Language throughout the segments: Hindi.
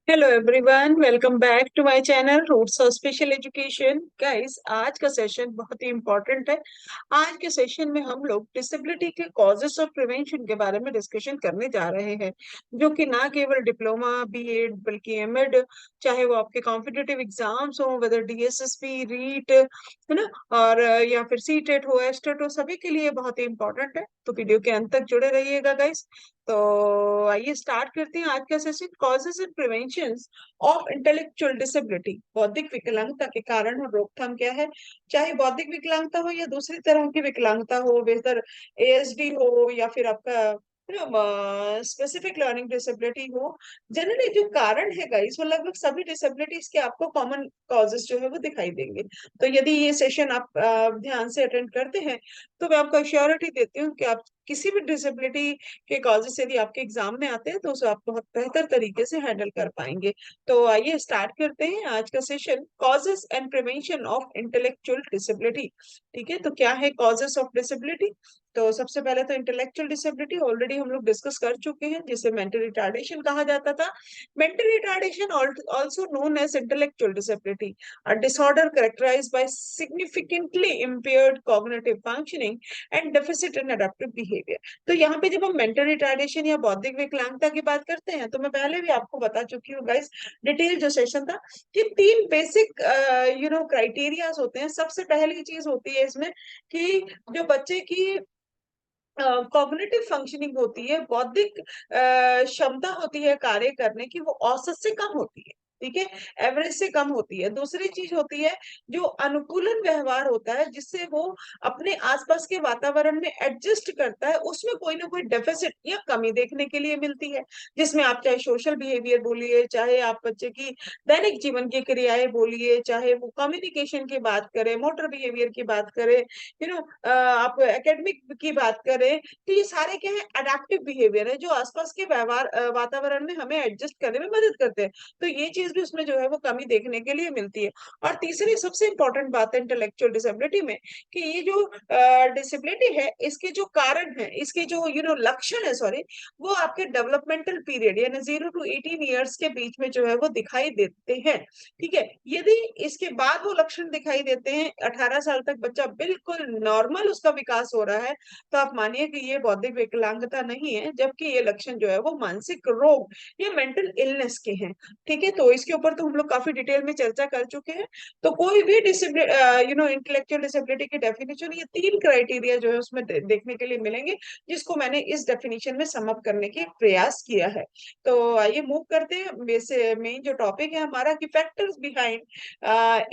Hello everyone, welcome back to my channel roots of special education. Guys, आज का सेशन बहुत ही इंपॉर्टेंट है। आज के सेशन में हम लोग डिसेबिलिटी के कॉजेस और प्रिवेंशन के बारे में डिस्कशन करने जा रहे हैं, जो कि ना केवल डिप्लोमा बीएड बल्कि एमएड, चाहे वो आपके कॉम्पिटिटिव एग्जाम्स हो, वेदर डीएसएसपी रीट है ना, और या फिर सीटेट हो, एस्टेट हो, सभी के लिए बहुत ही इंपॉर्टेंट है। तो वीडियो के अंत तक जुड़े रहिएगा गाइस। तो आइए स्टार्ट करते हैं आज का session. Causes and prevention of intellectual disability. बौद्धिक विकलांगता के कारण और रोकथाम क्या है। चाहे बौद्धिक विकलांगता हो या दूसरी तरह की विकलांगता हो, बेहतर एएसडी हो या फिर आपका स्पेसिफिक लर्निंग डिसेबिलिटी हो, जनरली जो कारण है गाइस वो लगभग सभी डिसेबिलिटीज के आपको कॉमन कॉजेस जो है वो दिखाई देंगे। तो यदि ये सेशन आप ध्यान से अटेंड करते हैं तो मैं आपको श्योरिटी देती हूँ कि आप किसी भी डिसेबिलिटी के कॉजेस यदि आपके एग्जाम में आते हैं तो उसे आप बहुत बेहतर तरीके से हैंडल कर पाएंगे। तो आइए स्टार्ट करते हैं आज का session, causes and prevention of intellectual disability. ठीक है, तो क्या है कॉजेस ऑफ डिसेबिलिटी। तो सबसे पहले तो इंटेलेक्चुअल डिसेबिलिटी ऑलरेडी हम लोग डिस्कस कर चुके हैं, जिसे मेंटल रिटार्डेशन कहा जाता था। Mental retardation also known as intellectual disability, a disorder characterized by significantly impaired cognitive functioning and deficit in adaptive behavior। तो यहाँ पे जब हम मेंटल रिटार्डेशन या बौद्धिक विकलांगता की बात करते हैं तो मैं पहले भी आपको बता चुकी हूँ गाइस, डिटेल जो सेशन था, कि तीन बेसिक क्राइटेरियाज होते हैं। सबसे पहली चीज होती है इसमें कि जो बच्चे की कॉग्निटिव फंक्शनिंग होती है, बौद्धिक क्षमता होती है कार्य करने की, वो औसत से कम होती है। ठीक है, एवरेज से कम होती है। दूसरी चीज होती है जो अनुकूलन व्यवहार होता है, जिससे वो अपने आसपास के वातावरण में एडजस्ट करता है, उसमें कोई ना कोई डेफिसिट या कमी देखने के लिए मिलती है। जिसमें आप चाहे सोशल बिहेवियर बोलिए, चाहे आप बच्चे की दैनिक जीवन की क्रियाएं बोलिए, चाहे वो कम्युनिकेशन की बात करें, मोटर बिहेवियर की बात करें, आप एकेडमिक की बात करें, तो ये सारे क्या है, अडेप्टिव बिहेवियर है जो आसपास के व्यवहार वातावरण में हमें एडजस्ट करने में मदद करते हैं। तो ये चीज भी उसमें जो है वो कमी देखने के लिए मिलती है। और तीसरी सबसे इंपॉर्टेंट बात है इंटेलेक्चुअल डिसेबिलिटी में, कि ये जो डिसेबिलिटी है, इसके जो कारण है, इसके जो लक्षण है, सॉरी, वो आपके डेवलपमेंटल पीरियड यानी 0 to 18 ईयर्स के बीच में जो है वो दिखाई देते हैं। ठीक है, यदि इसके बाद वो लक्षण दिखाई देते हैं, 18 साल तक बच्चा बिल्कुल नॉर्मल उसका विकास हो रहा है, तो आप मानिए कि ये बौद्धिक विकलांगता नहीं है, जबकि ये लक्षण जो है वो मानसिक रोग या मेंटल इलनेस के हैं। ठीक है, तो इसके ऊपर तो हम लोग काफी डिटेल में चर्चा कर चुके हैं। तो कोई भी डिसेबिलिटी इंटेलेक्चुअल डिसेबिलिटी की डेफिनेशन, ये तीन क्राइटेरिया जो है उसमें देखने के लिए मिलेंगे, जिसको मैंने इस डेफिनेशन में सम अप करने की प्रयास किया है। तो आइए मूव करते हैं। वैसे मेन जो टॉपिक है हमारा, कि फैक्टर्स बिहाइंड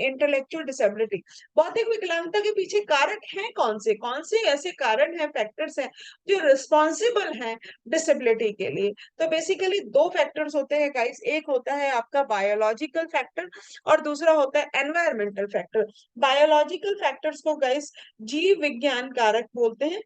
इंटेलेक्चुअल डिसेबिलिटी। बौद्धिक विकलांगता के पीछे कारक हैं कौन से ऐसे कारण हैं, फैक्टर्स हैं जो रिस्पॉन्सिबल हैं डिसेबिलिटी के लिए। तो बेसिकली दो फैक्टर्स होते हैं गाइस, एक होता है आपका बायोलॉजिकल फैक्टर और दूसरा होता है एनवायरमेंटल फैक्टर। बायोलॉजिकल फैक्टर्स को गाइस जीव विज्ञान कारक बोलते हैं।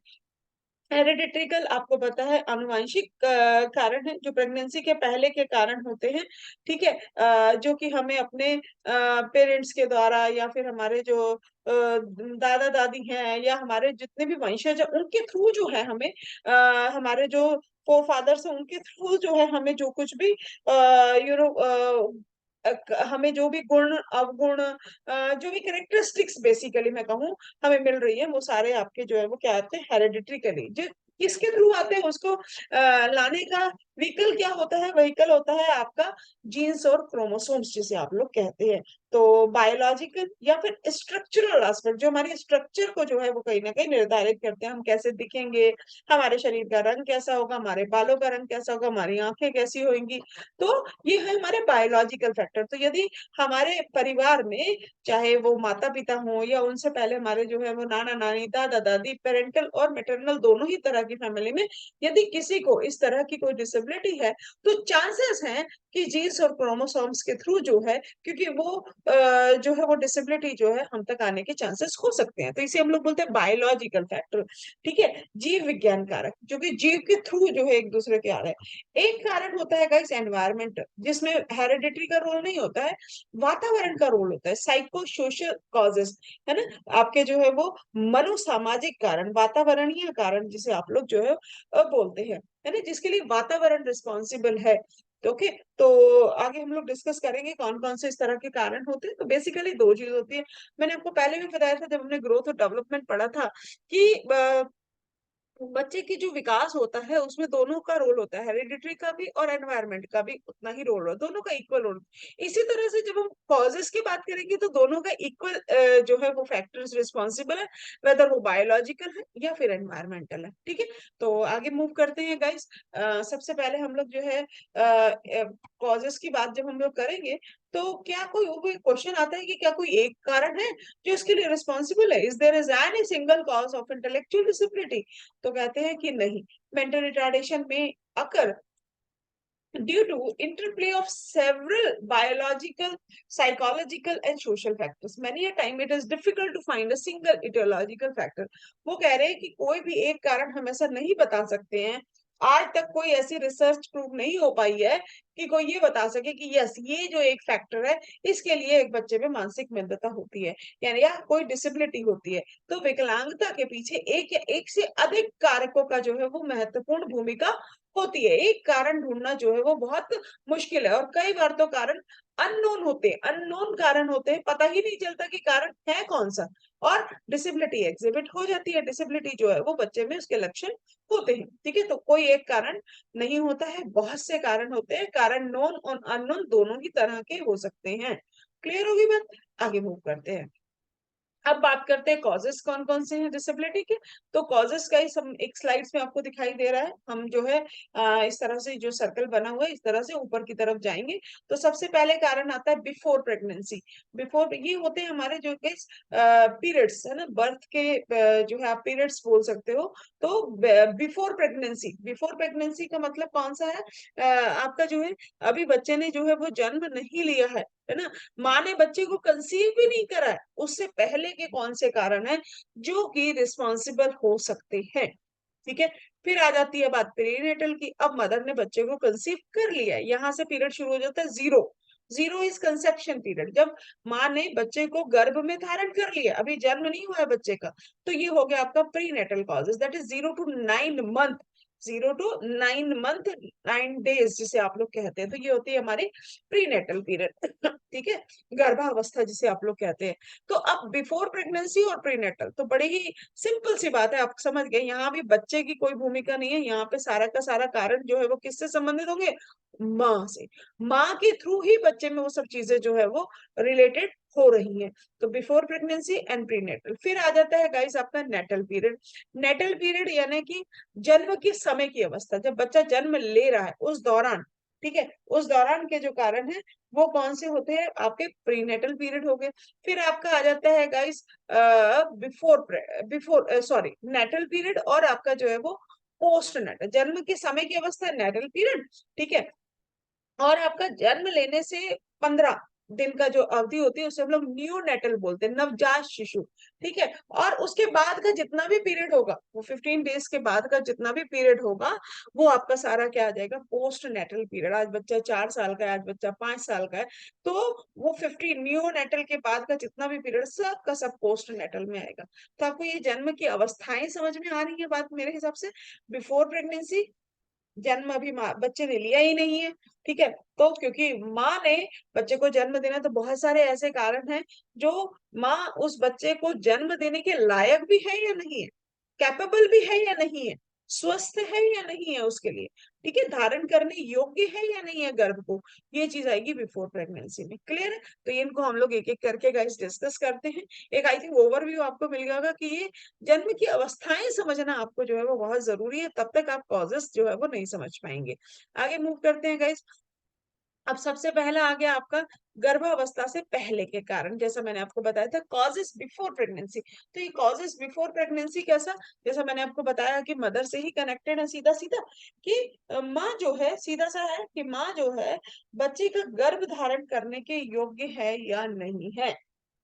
हेरिडिट्रिकल आपको पता है आनुवंशिक कारण है, जो प्रेगनेंसी के पहले के कारण होते हैं। ठीक है, जो कि हमें अपने पेरेंट्स के द्वारा या फिर हमारे जो दादा दादी हैं या हमारे जितने भी वंशज हैं उनके थ्रू जो है हमें, हमारे जो फोरफादर्स हैं उनके थ्रू जो है हमें जो कुछ भी हमें जो भी गुण अवगुण, जो भी कैरेक्टरिस्टिक्स बेसिकली मैं कहूँ हमें मिल रही है, वो सारे आपके जो है वो क्या आते हैं, हेरिडिटरीकली। जो किसके थ्रू आते हैं उसको लाने का व्हीकल क्या होता है, व्हीकल होता है आपका जीन्स और क्रोमोसोम्स, जिसे आप लोग कहते हैं। तो बायोलॉजिकल या फिर स्ट्रक्चरल एस्पेक्ट, जो हमारे स्ट्रक्चर को जो है वो कहीं ना कहीं निर्धारित करते हैं, हम कैसे दिखेंगे, हमारे शरीर का रंग कैसा होगा, हमारे बालों का रंग कैसा होगा, हमारी आंखें कैसी होंगी। तो ये है हमारे बायोलॉजिकल फैक्टर। तो यदि हमारे परिवार में, चाहे वो माता पिता हो या उनसे पहले हमारे जो है वो नाना नानी दादा दादी, पेरेंटल और मैटरनल दोनों ही तरह की फैमिली में यदि किसी को इस तरह की कोई डिसेबिलिटी है, तो चांसेस हैं कि जीन्स और क्रोमोसोम्स के थ्रू जो है, क्योंकि वो जो है वो डिसेबिलिटी जो है हम तक आने के चांसेस हो सकते हैं। तो इसे हम लोग बोलते हैं बायोलॉजिकल फैक्टर। ठीक है, जीव विज्ञान कारक जो कि जीव के थ्रू जो है एक दूसरे के आ रहे हैं। एक कारण होता है गाइस एनवायरमेंट, जिसमें हेरिडिटरी का रोल नहीं होता है, वातावरण का रोल होता है, साइको सोशल कॉजेस, है ना, आपके जो है वो मनोसामाजिक कारण, वातावरणीय कारण जिसे आप लोग जो है बोलते हैं, है ना, जिसके लिए वातावरण रिस्पॉन्सिबल है। तो ओके, तो आगे हम लोग डिस्कस करेंगे कौन कौन से इस तरह के कारण होते हैं। तो बेसिकली दो चीज होती है, मैंने आपको पहले भी बताया था जब हमने ग्रोथ और डेवलपमेंट पढ़ा था कि बच्चे की जो विकास होता है उसमें दोनों का रोल होता है, हेरिडिटरी का भी और एनवायरनमेंट का भी उतना ही रोल होता है, दोनों का इक्वल रोल। इसी तरह से जब हम कॉजेस की बात करेंगे तो दोनों का इक्वल जो है वो फैक्टर्स रिस्पॉन्सिबल है, वेदर वो बायोलॉजिकल है या फिर एनवायरमेंटल है। ठीक है, तो आगे मूव करते हैं गाइस। सबसे पहले हम लोग जो है कॉजेस की बात जब हम लोग करेंगे तो क्या कोई क्वेश्चन आता है कि क्या कोई एक कारण है जो इसके लिए रिस्पॉन्सिबल है, is there is any single cause of intellectual disability? तो कहते हैं कि नहीं, मेंटल रिटार्डेशन में अकर due to interplay of several biological, psychological and social factors. Many a time it is difficult to find a single etiological factor. वो कह रहे हैं कि कोई भी एक कारण हम ऐसा नहीं बता सकते हैं, आज तक कोई ऐसी रिसर्च प्रूव नहीं हो पाई है कि कोई ये बता सके कि यस ये जो एक फैक्टर है इसके लिए एक बच्चे में मानसिक मंदता होती है यानी या कोई डिसेबिलिटी होती है। तो विकलांगता के पीछे एक या एक से अधिक कारकों का जो है वो महत्वपूर्ण भूमिका होती है। एक कारण ढूंढना जो है वो बहुत मुश्किल है और कई बार तो कारण अननोन होते हैं, अननोन कारण होते हैं, पता ही नहीं चलता कि कारण है कौन सा, और डिसेबिलिटी एग्जिबिट हो जाती है। डिसेबिलिटी जो है वो बच्चे में उसके लक्षण होते हैं। ठीक है, तो कोई एक कारण नहीं होता है, बहुत से कारण होते हैं, कारण नोन और अननोन दोनों ही तरह के हो सकते हैं। क्लियर होगी बात? आगे मूव करते हैं। अब बात करते हैं कॉजेस कौन कौन से हैं डिसेबिलिटी के। तो कॉजेस का ही हम एक स्लाइड्स में आपको दिखाई दे रहा है, हम जो है इस तरह से जो सर्कल बना हुआ है इस तरह से ऊपर की तरफ जाएंगे। तो सबसे पहले कारण आता है बिफोर प्रेगनेंसी। बिफोर ये होते हैं हमारे जो कि पीरियड्स है ना, बर्थ के जो है आप पीरियड्स बोल सकते हो। तो बिफोर प्रेगनेंसी, बिफोर प्रेगनेंसी का मतलब कौन सा है? आपका जो है अभी बच्चे ने जो है वो जन्म नहीं लिया है ना, माँ ने बच्चे को कंसीव भी नहीं करा है, उससे पहले के कौन से कारण हैं जो कि रिस्पॉन्सिबल हो सकते हैं। ठीक है, फिर आ जाती है बात पेरीनेटल की। अब मदर ने बच्चे को कंसीव कर लिया है, यहाँ से पीरियड शुरू हो जाता है zero. Zero is conception period, जब माँ ने बच्चे को गर्भ में धारण कर लिया, अभी जन्म नहीं हुआ है बच्चे का, तो ये हो गया आपका prenatal causes, that is 0 to 9 month, 0 to 9 month 9 days जिसे आप लोग कहते हैं, तो ये होती है हमारी प्रीनेटल पीरियड। ठीक है, गर्भावस्था जिसे आप लोग कहते हैं। तो अब बिफोर प्रेगनेंसी और प्रीनेटल तो बड़ी ही सिंपल सी बात है, आप समझ गए, यहाँ भी बच्चे की कोई भूमिका नहीं है, यहाँ पे सारा का सारा कारण जो है वो किससे संबंधित होंगे? माँ से। माँ के थ्रू ही बच्चे में वो सब चीजें जो है वो रिलेटेड हो रही है। तो बिफोर प्रेगनेंसी एंड प्रीनेटल। फिर आ जाता है गाइस आपका नेटल पीरियड। नेटल पीरियड यानी कि जन्म के समय की अवस्था, जब बच्चा जन्म ले रहा है उस दौरान। ठीक है, उस दौरान के जो कारण है वो कौन से होते हैं? आपके प्रीनेटल पीरियड हो गए। फिर आपका आ जाता है guys before before sorry natal period, और आपका जो है वो पोस्ट नेटल, जन्म के समय की अवस्था नेटल पीरियड। ठीक है, और आपका जन्म लेने से 15 दिन का जो अवधि होती है उसे हम लोग न्यूनेटल बोलते हैं, नवजात शिशु। ठीक है, और उसके बाद का जितना भी पीरियड होगा, वो 15 डेज के बाद का जितना भी पीरियड होगा वो आपका सारा क्या आ जाएगा? Post natal period. आज बच्चा 4 साल का है, आज बच्चा 5 साल का है, तो वो 15 न्यूनेटल के बाद का जितना भी पीरियड सब का सब पोस्ट नेटल में आएगा। तो आपको ये जन्म की अवस्थाएं समझ में आ रही है बात मेरे हिसाब से? बिफोर प्रेगनेंसी, जन्म अभी माँ बच्चे ने लिया ही नहीं है। ठीक है, तो क्योंकि माँ ने बच्चे को जन्म देना, तो बहुत सारे ऐसे कारण हैं जो माँ उस बच्चे को जन्म देने के लायक भी है या नहीं है, कैपेबल भी है या नहीं है, स्वस्थ है या नहीं है उसके लिए, ठीक है, धारण करने योग्य है या नहीं है गर्भ को, ये चीज आएगी बिफोर प्रेगनेंसी में। क्लियर है? तो इनको हम लोग एक एक करके गाइस डिस्कस करते हैं। एक आई थिंक ओवरव्यू आपको मिल जाएगा कि ये जन्म की अवस्थाएं समझना आपको जो है वो बहुत जरूरी है, तब तक आप कॉजेस जो है वो नहीं समझ पाएंगे। आगे मूव करते हैं गाइस। अब सबसे पहला आ गया आपका गर्भावस्था से पहले के कारण, जैसा मैंने आपको बताया था कॉजेस बिफोर प्रेगनेंसी। तो ये कॉजेस बिफोर प्रेगनेंसी कैसा? जैसा मैंने आपको बताया कि मदर से ही कनेक्टेड है सीधा सीधा, कि माँ जो है सीधा सा है कि माँ जो है बच्चे का गर्भ धारण करने के योग्य है या नहीं है।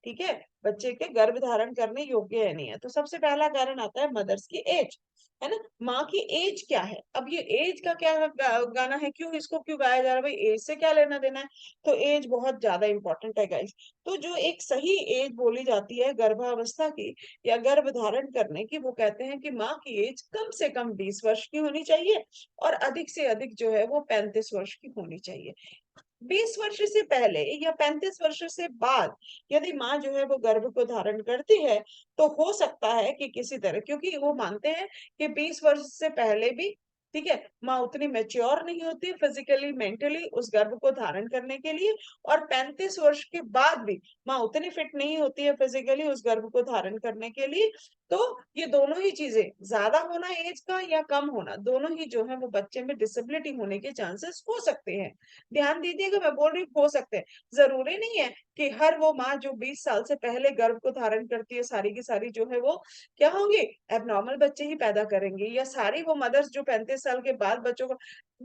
ठीक है, बच्चे के गर्भ धारण करने योग्य है नहीं है। तो सबसे पहला कारण आता है मदर्स की एज, है ना? माँ की एज क्या है? अब ये एज का क्या गाना है, क्यों इसको क्यों गाया जा रहा है भाई, एज से क्या लेना देना है? तो एज बहुत ज्यादा इंपॉर्टेंट है गाइस। तो जो एक सही एज बोली जाती है गर्भावस्था की या गर्भ धारण करने की, वो कहते हैं कि माँ की एज कम से कम 20 वर्ष की होनी चाहिए और अधिक से अधिक जो है वो 35 वर्ष की होनी चाहिए। 20 वर्ष से पहले या 35 वर्ष से बाद यदि माँ जो है वो गर्भ को धारण करती है, तो हो सकता है कि किसी तरह, क्योंकि वो मानते हैं कि 20 वर्ष से पहले भी, ठीक है, माँ उतनी मेच्योर नहीं होती फिजिकली मेंटली उस गर्भ को धारण करने के लिए, और 35 वर्ष के बाद भी माँ उतनी फिट नहीं होती है फिजिकली उस गर्भ को धारण करने के लिए। तो ये दोनों ही चीजें, ज्यादा होना एज का या कम होना, दोनों ही जो है वो बच्चे में डिसेबिलिटी होने के चांसेस हो सकते हैं। ध्यान दीजिएगा, मैं बोल रही हूँ हो सकते हैं, जरूरी नहीं है कि हर वो माँ जो 20 साल से पहले गर्भ को धारण करती है सारी की सारी जो है वो क्या होंगी, एबनॉर्मल बच्चे ही पैदा करेंगे, या सारी वो मदर्स जो 35 साल के बाद बच्चों को,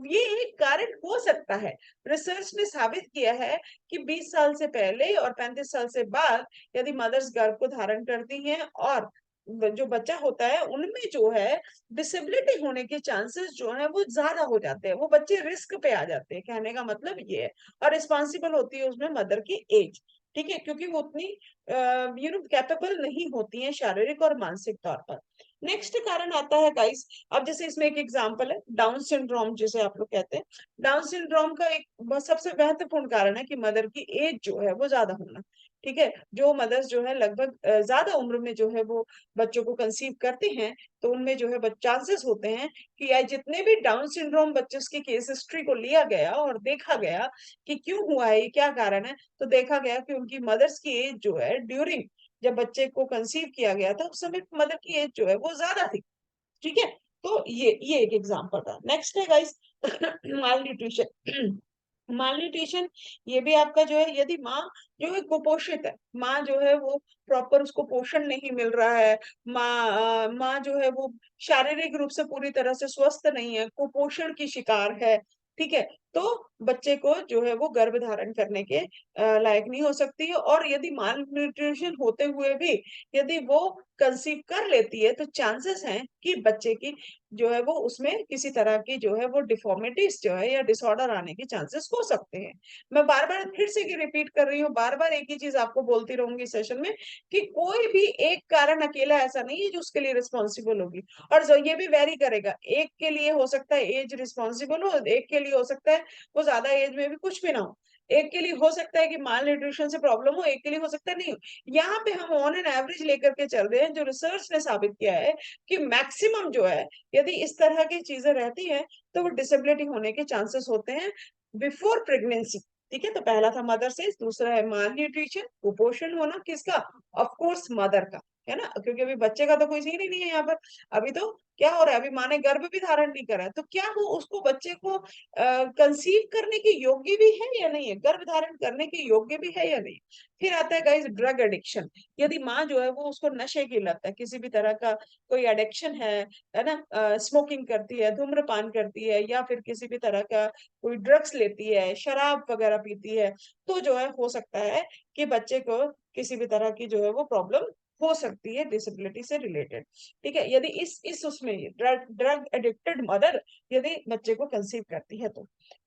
ये एक कारण हो सकता है। रिसर्च ने साबित किया है कि 20 साल से पहले और 35 साल से बाद यदि मदर्स गर्भ को धारण करती हैं और जो बच्चा होता है उनमें जो है डिसेबिलिटी होने के चांसेस जो है वो ज्यादा हो जाते हैं, वो बच्चे रिस्क पे आ जाते हैं, कहने का मतलब ये है। और रिस्पॉन्सिबल होती है उसमें मदर की एज, ठीक है, क्योंकि वो उतनी कैपेबल नहीं होती है शारीरिक और मानसिक तौर पर। नेक्स्ट कारण आता है गाइस, अब जैसे इसमें एक एग्जांपल है डाउन सिंड्रोम जिसे आप लोग कहते हैं। डाउन सिंड्रोम का एक सबसे महत्वपूर्ण कारण है कि मदर की एज जो है वो ज्यादा होना, ठीक है। जो मदर्स जो है लगभग ज्यादा उम्र में जो है वो बच्चों को कंसीव करती हैं, तो उनमें जो है चांसेस होते हैं कि या जितने भी डाउन सिंड्रोम बच्चों की केस हिस्ट्री को लिया गया और देखा गया कि क्यों हुआ है, ये क्या कारण है, तो देखा गया कि उनकी मदर्स की एज जो है ड्यूरिंग जब बच्चे को कंसीव किया गया था उस समय मदर की एज जो है वो ज्यादा थी, ठीक है। तो ये एक एग्जांपल था। नेक्स्ट है गाइस माल न्यूट्रिशन। माल न्यूट्रिशन ये भी आपका जो है, यदि माँ जो है कुपोषित है, माँ जो है वो प्रॉपर उसको पोषण नहीं मिल रहा है, माँ जो है वो शारीरिक रूप से पूरी तरह से स्वस्थ नहीं है, कुपोषण की शिकार है, ठीक है, तो बच्चे को जो है वो गर्भ धारण करने के लायक नहीं हो सकती है। और यदि माल न्यूट्रिशन होते हुए भी यदि वो कंसीव कर लेती है, तो चांसेस हैं कि बच्चे की जो है वो उसमें किसी तरह की जो है वो डिफॉर्मिटीज जो है या डिसऑर्डर आने के चांसेस हो सकते हैं। मैं बार बार फिर से रिपीट कर रही हूँ, बार बार एक ही चीज आपको बोलती रहूंगी सेशन में कि कोई भी एक कारण अकेला ऐसा नहीं है जो उसके लिए रिस्पॉन्सिबल होगी। और जो ये भी वेरी करेगा, एक के लिए हो सकता है एज रिस्पॉन्सिबल हो, एक के लिए हो सकता है वो ज्यादा एज में भी कुछ भी ना हो, एक के लिए हो सकता है कि माल न्यूट्रिशन से प्रॉब्लम हो, एक के लिए हो सकता है नहीं हो। यहाँ पे हम ऑन एन एवरेज लेकर के चल रहे हैं, जो रिसर्च ने साबित किया है कि मैक्सिमम जो है यदि इस तरह की चीजें रहती हैं तो वो डिसेबिलिटी होने के चांसेस होते हैं बिफोर प्रेगनेंसी, ठीक है। तो पहला था मदर से, दूसरा है माल न्यूट्रिशन, कुपोषण होना किसका, ऑफ कोर्स मदर का, है ना, क्योंकि अभी बच्चे का तो कोई सीन ही नहीं है यहाँ पर। अभी तो क्या हो रहा है, अभी माँ ने गर्भ भी धारण नहीं करा है, तो क्या वो उसको बच्चे को कंसीव करने के योग्य भी है या नहीं है, गर्भ धारण करने के योग्य भी है या नहीं। फिर आता है गाइस ड्रग एडिक्शन। यदि माँ जो है वो उसको नशे की लत है, किसी भी तरह का कोई एडिक्शन है ना, स्मोकिंग करती है, धूम्रपान करती है, या फिर किसी भी तरह का कोई ड्रग्स लेती है, शराब वगैरह पीती है, तो जो है हो सकता है कि बच्चे को किसी भी तरह की जो है वो प्रॉब्लम हो सकती है डिसेबिलिटी से रिलेटेड, ठीक है। यदि इस उसमें ड्रग ड्रग एडिक्टेड मदर यदि बच्चे को कंसीव करती है तो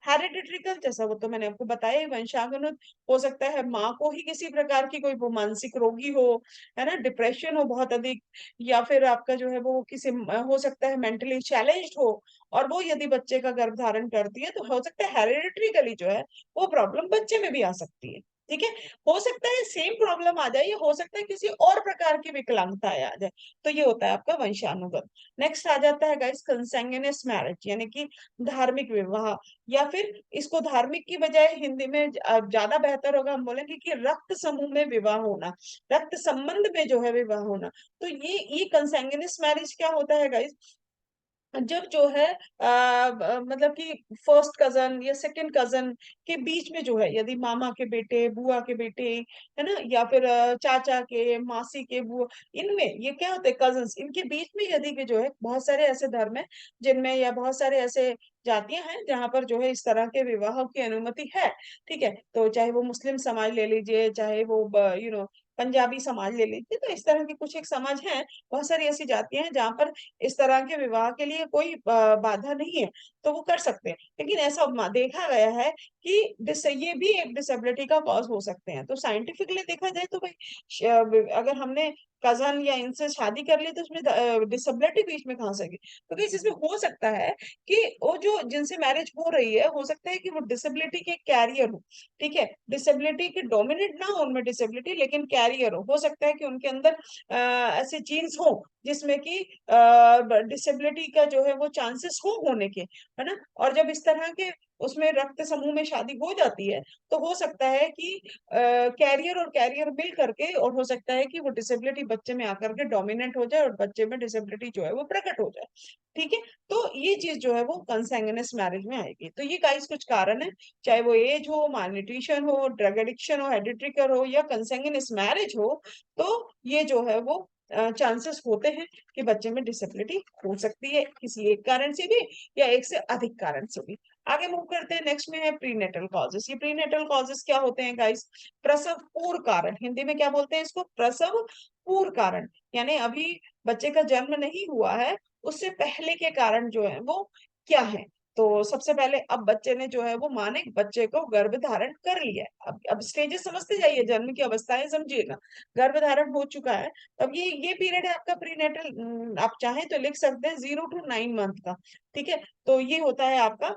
हेरिडिटरिकल, जैसा वो तो मैंने आपको बताया ही, वंशानुगत हो सकता है, माँ को ही किसी प्रकार की कोई वो मानसिक रोगी हो, है ना, डिप्रेशन हो बहुत अधिक, या फिर आपका जो है वो किसी हो सकता है मेंटली चैलेंज्ड हो, और वो यदि बच्चे का गर्भ धारण करती है तो हो सकता है हेरिडिटरीकली जो है वो प्रॉब्लम बच्चे में भी आ सकती है, ठीक है। हो सकता है सेम प्रॉब्लम आ जाए, या हो सकता है किसी और प्रकार की विकलांगता आ जाए, तो ये होता है आपका वंशानुगत। नेक्स्ट आ जाता है गाइस कंsanguineous मैरिज, यानी कि धार्मिक विवाह, या फिर इसको धार्मिक की बजाय हिंदी में ज्यादा बेहतर होगा हम बोलेंगे कि रक्त समूह में विवाह होना, रक्त संबंध में जो है विवाह होना। तो ये कंsanguineous मैरिज क्या होता है गाइस, जब जो है मतलब कि फर्स्ट कजन या सेकंड कजन के बीच में जो है, यदि मामा के बेटे, बुआ के बेटे, है ना, या फिर चाचा के, मासी के, बुआ, इनमें ये क्या होते हैं कजन्स, इनके बीच में यदि भी जो है बहुत सारे ऐसे धर्म है जिनमें, या बहुत सारे ऐसे जातियां हैं जहां पर जो है इस तरह के विवाह की अनुमति है, ठीक है। तो चाहे वो मुस्लिम समाज ले लीजिए, चाहे वो पंजाबी समाज ले लीजिए, तो इस तरह की कुछ एक समाज है, बहुत सारी ऐसी जातियां हैं जहाँ पर इस तरह के विवाह के लिए कोई बाधा नहीं है, तो वो कर सकते हैं। लेकिन ऐसा देखा गया है कि ये भी एक डिसेबिलिटी का कॉज हो सकते हैं। तो साइंटिफिकली देखा जाए तो भाई अगर हमने कजन या इनसे शादी कर ली तो उसमें डिसेबिलिटी बीच में कहाँ से आएगी? तो किस इसमें हो सकता है कि वो जो जिनसे मैरिज हो रही है, हो सकता है कि वो डिसेबिलिटी के कैरियर हो। ठीक है, डिसेबिलिटी के डोमिनेट ना हो उनमें डिसेबिलिटी, लेकिन कैरियर हो सकता है कि उनके अंदर ऐसे जीन्स हो जिसमें कि डिसेबिलिटी का जो है वो चांसेस हो होने के, है ना। और जब इस तरह के उसमें रक्त समूह में शादी हो जाती है, तो हो सकता है कि कैरियर और कैरियर मिल करके, और हो सकता है कि वो डिसेबिलिटी बच्चे में आकर के डोमिनेंट हो जाए और बच्चे में डिसेबिलिटी जो है वो प्रकट हो जाए। ठीक है, तो ये चीज जो है वो कंsanguineous मैरिज में आएगी। तो ये गाइस कुछ कारण है, चाहे वो एज हो, malnutrition हो, ड्रग एडिक्शन हो, हेरिडिटरी हो, या कंsanguineous मैरिज हो, तो ये जो है वो चांसेस होते हैं कि बच्चे में डिसेबिलिटी हो सकती है, किसी एक कारण से भी या एक से अधिक कारण से भी। आगे मूव करते हैं, नेक्स्ट में है प्रीनेटल कॉजेस। ये प्रीनेटल कॉजेस क्या होते हैं गाइस? प्रसव पूर्व कारण, हिंदी में क्या बोलते हैं इसको? प्रसव पूर्व कारण। यानी अभी बच्चे का जन्म नहीं हुआ है, उससे पहले के कारण जो है वो क्या है? तो सबसे पहले, अब बच्चे ने जो है वो, माँ ने बच्चे को गर्भ धारण कर लिया है। अब स्टेजेस समझते जाइए, जन्म की अवस्थाएं समझिएगा। गर्भ धारण हो चुका है, अब ये पीरियड है आपका प्रीनेटल, आप चाहें तो लिख सकते हैं 0 to 9 मंथ का। ठीक है, तो ये होता है आपका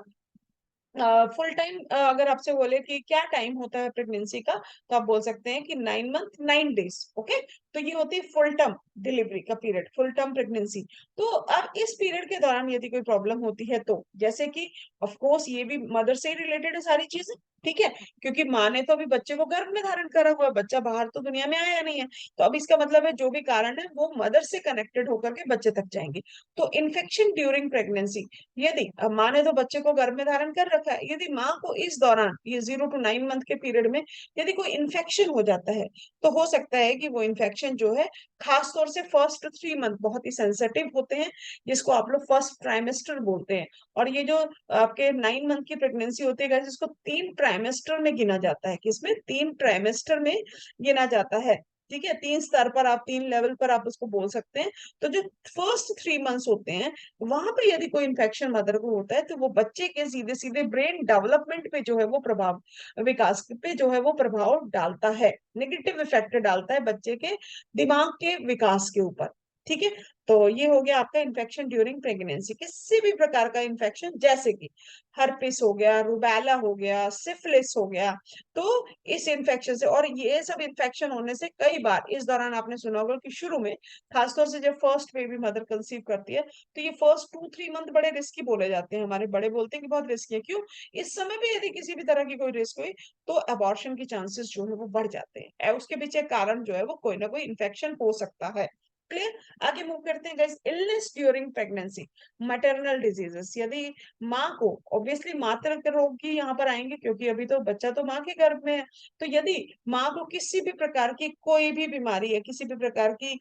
फुल टाइम। अगर आपसे बोले कि क्या टाइम होता है प्रेगनेंसी का, तो आप बोल सकते हैं कि 9 मंथ 9 डेज। ओके, तो ये होती है फुल टर्म डिलीवरी का पीरियड, फुल टर्म प्रेगनेंसी। तो अब इस पीरियड के दौरान यदि कोई प्रॉब्लम होती है, तो जैसे कि ऑफ कोर्स ये भी मदर से ही रिलेटेड है सारी चीजें। ठीक है, क्योंकि माँ ने तो अभी बच्चे को गर्भ में धारण करा हुआ है, बच्चा बाहर तो दुनिया में आया नहीं है। तो अब इसका मतलब है जो भी कारण है वो मदर से कनेक्टेड होकर के बच्चे तक जाएंगे। तो इन्फेक्शन ड्यूरिंग प्रेगनेंसी, यदि माँ ने तो बच्चे को गर्भ में धारण कर रखा है, यदि माँ को इस दौरान, ये 0 to 9 मंथ के पीरियड में यदि कोई इन्फेक्शन हो जाता है, तो हो सकता है कि वो इन्फेक्शन जो है, खास तौर से फर्स्ट 3 मंथ बहुत ही सेंसिटिव होते हैं, जिसको आप लोग फर्स्ट ट्राइमेस्टर बोलते हैं। और ये जो आपके 9 मंथ की प्रेगनेंसी होती है guys, इसको 3 ट्राइमेस्टर में गिना जाता है। किसमें? 3 ट्राइमेस्टर में गिना जाता है। ठीक है, 3 स्तर पर, आप 3 लेवल पर आप उसको बोल सकते हैं। तो जो फर्स्ट 3 मंथ्स होते हैं, वहां पे यदि कोई इन्फेक्शन मदर को होता है, तो वो बच्चे के सीधे सीधे ब्रेन डेवलपमेंट पे जो है वो प्रभाव, विकास पे जो है वो प्रभाव डालता है, नेगेटिव इफेक्ट डालता है बच्चे के दिमाग के विकास के ऊपर। ठीक है, तो ये हो गया आपका इन्फेक्शन ड्यूरिंग प्रेगनेंसी। किसी भी प्रकार का इन्फेक्शन, जैसे कि हर्पिस हो गया, रूबेला हो गया, सिफिलिस हो गया, तो इस इन्फेक्शन से, और ये सब इन्फेक्शन होने से कई बार इस दौरान आपने सुना होगा कि शुरू में, खासतौर से जब फर्स्ट बेबी मदर कंसीव करती है, तो ये फर्स्ट 2 3 मंथ बड़े रिस्की बोले जाते हैं। हमारे बड़े बोलते हैं कि बहुत रिस्की है। क्यों? इस समय पे यदि किसी भी तरह की कोई रिस्क हुई, तो अबॉर्शन की चांसेस जो है वो बढ़ जाते हैं। उसके पीछे कारण जो है वो कोई ना कोई इन्फेक्शन हो सकता है। क्लियर? आगे मूव करते हैं guys, illness during pregnancy, maternal diseases. यदि माँ को, ऑब्वियसली मातृ रोग की यहाँ पर आएंगे, क्योंकि अभी तो बच्चा तो माँ के गर्भ में है। तो यदि माँ को किसी भी प्रकार की कोई भी बीमारी है, किसी भी प्रकार की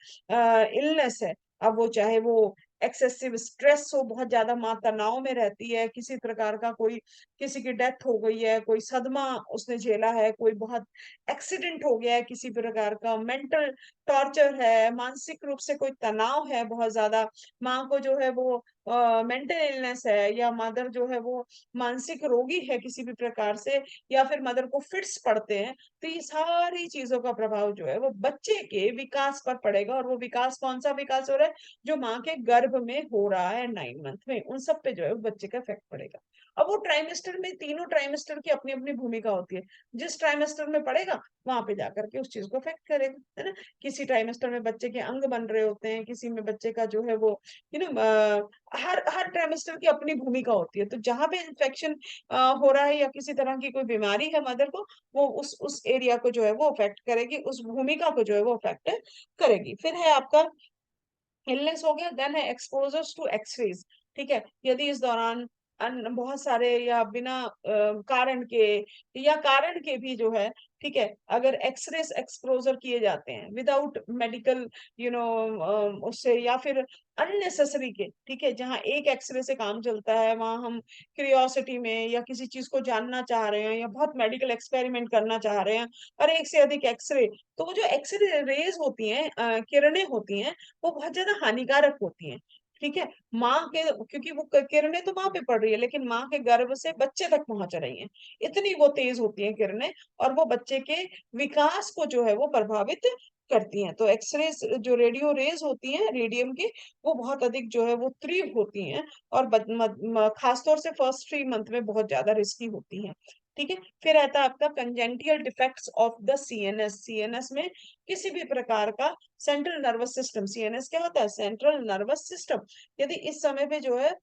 इलनेस है, अब वो चाहे वो एक्सेसिव स्ट्रेस हो, बहुत ज्यादा माँ तनाव में रहती है, किसी प्रकार का कोई, किसी की डेथ हो गई है, कोई सदमा उसने झेला है, कोई बहुत एक्सीडेंट हो गया है, किसी प्रकार का मेंटल टॉर्चर है, मानसिक रूप से कोई तनाव है बहुत ज्यादा, माँ को जो है वो मेंटल इलनेस है, या मदर जो है वो मानसिक रोगी है किसी भी प्रकार से, या फिर मदर को फिट्स पड़ते हैं, तो ये सारी चीजों का प्रभाव जो है वो बच्चे के विकास पर पड़ेगा। और वो विकास, कौन सा विकास हो रहा है? जो माँ के गर्भ में हो रहा है 9 मंथ में, उन सब पे जो है वो बच्चे का इफेक्ट पड़ेगा। अब वो ट्राइमेस्टर में, तीनों ट्राइमेस्टर की अपनी अपनी भूमिका होती है। जिस ट्राइमेस्टर में पड़ेगा, वहां पे जाकर के उस चीज को इफेक्ट करेगा, है ना। किसी ट्राइमेस्टर में बच्चे के अंग बन रहे होते हैं, किसी में बच्चे का जो है वो, you know, her her trimester की अपनी भूमिका होती है। तो जहां पे इन्फेक्शन हो रहा है, या किसी तरह की कोई बीमारी है मदर को, वो उस एरिया को जो है वो अफेक्ट करेगी, उस भूमिका को जो है वो अफेक्ट करेगी। फिर है आपका इलनेस हो गया, देन है एक्सपोजर्स टू एक्सरेज। ठीक है, यदि इस दौरान बहुत सारे या बिना कारण के या कारण के भी जो है, ठीक है, अगर एक्सरे एक्सपोजर किए जाते हैं विदाउट मेडिकल यू नो उससे, या फिर अननेसेसरी के, ठीक है, जहाँ एक एक्सरे से काम चलता है वहां हम क्यूरियोसिटी में या किसी चीज को जानना चाह रहे हैं या बहुत मेडिकल एक्सपेरिमेंट करना चाह रहे हैं, और एक से अधिक एक्सरे, तो वो जो एक्सरे रेज होती हैं, किरणें होती हैं, वो बहुत ज्यादा हानिकारक होती हैं, ठीक है। माँ के, क्योंकि वो किरणें तो माँ पे पड़ रही है, लेकिन माँ के गर्भ से बच्चे तक पहुंच रही हैं, इतनी वो तेज होती हैं किरणें, और वो बच्चे के विकास को जो है वो प्रभावित करती हैं। तो एक्सरे जो रेडियो रेज होती हैं रेडियम की, वो बहुत अधिक जो है वो तीव्र होती हैं, और खासतौर से फर्स्ट 3 मंथ में बहुत ज्यादा रिस्की होती हैं, ठीक है। फिर आता है आपका congenital defects of the CNS. CNS में किसी भी प्रकार का, सेंट्रल नर्वस सिस्टम, सीएनएस क्या होता है, सेंट्रल नर्वस सिस्टम, यदि इस समय पे जो है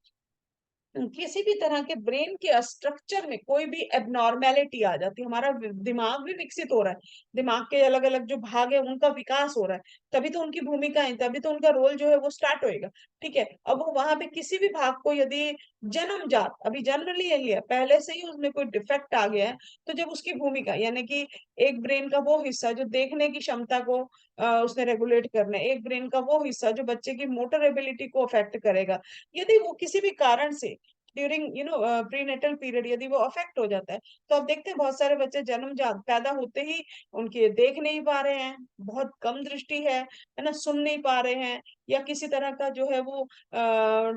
किसी भी तरह के ब्रेन के स्ट्रक्चर में कोई भी एबनॉर्मेलिटी आ जाती है, हमारा दिमाग भी विकसित हो रहा है, दिमाग के अलग अलग जो भाग है उनका विकास हो रहा है, तभी तो उनकी भूमिका है, तभी तो उनका रोल जो है वो स्टार्ट होएगा, ठीक है। अब वो वहां पे किसी भी भाग को यदि जन्मजात, अभी जन्म लिया लिया पहले से ही उसमें कोई डिफेक्ट आ गया है, तो जब उसकी भूमिका, यानी कि एक ब्रेन का वो हिस्सा जो देखने की क्षमता को उसने रेगुलेट करना है, एक ब्रेन का वो हिस्सा जो बच्चे की मोटर एबिलिटी को अफेक्ट करेगा, यदि वो किसी भी कारण से ड्यूरिंग प्रीनेटल पीरियड यदि वो अफेक्ट हो जाता है, तो आप देखते हैं बहुत सारे बच्चे जन्मजात पैदा होते ही उनके देख नहीं पा रहे हैं, बहुत कम दृष्टि है ना, सुन नहीं पा रहे हैं, या किसी तरह का जो है वो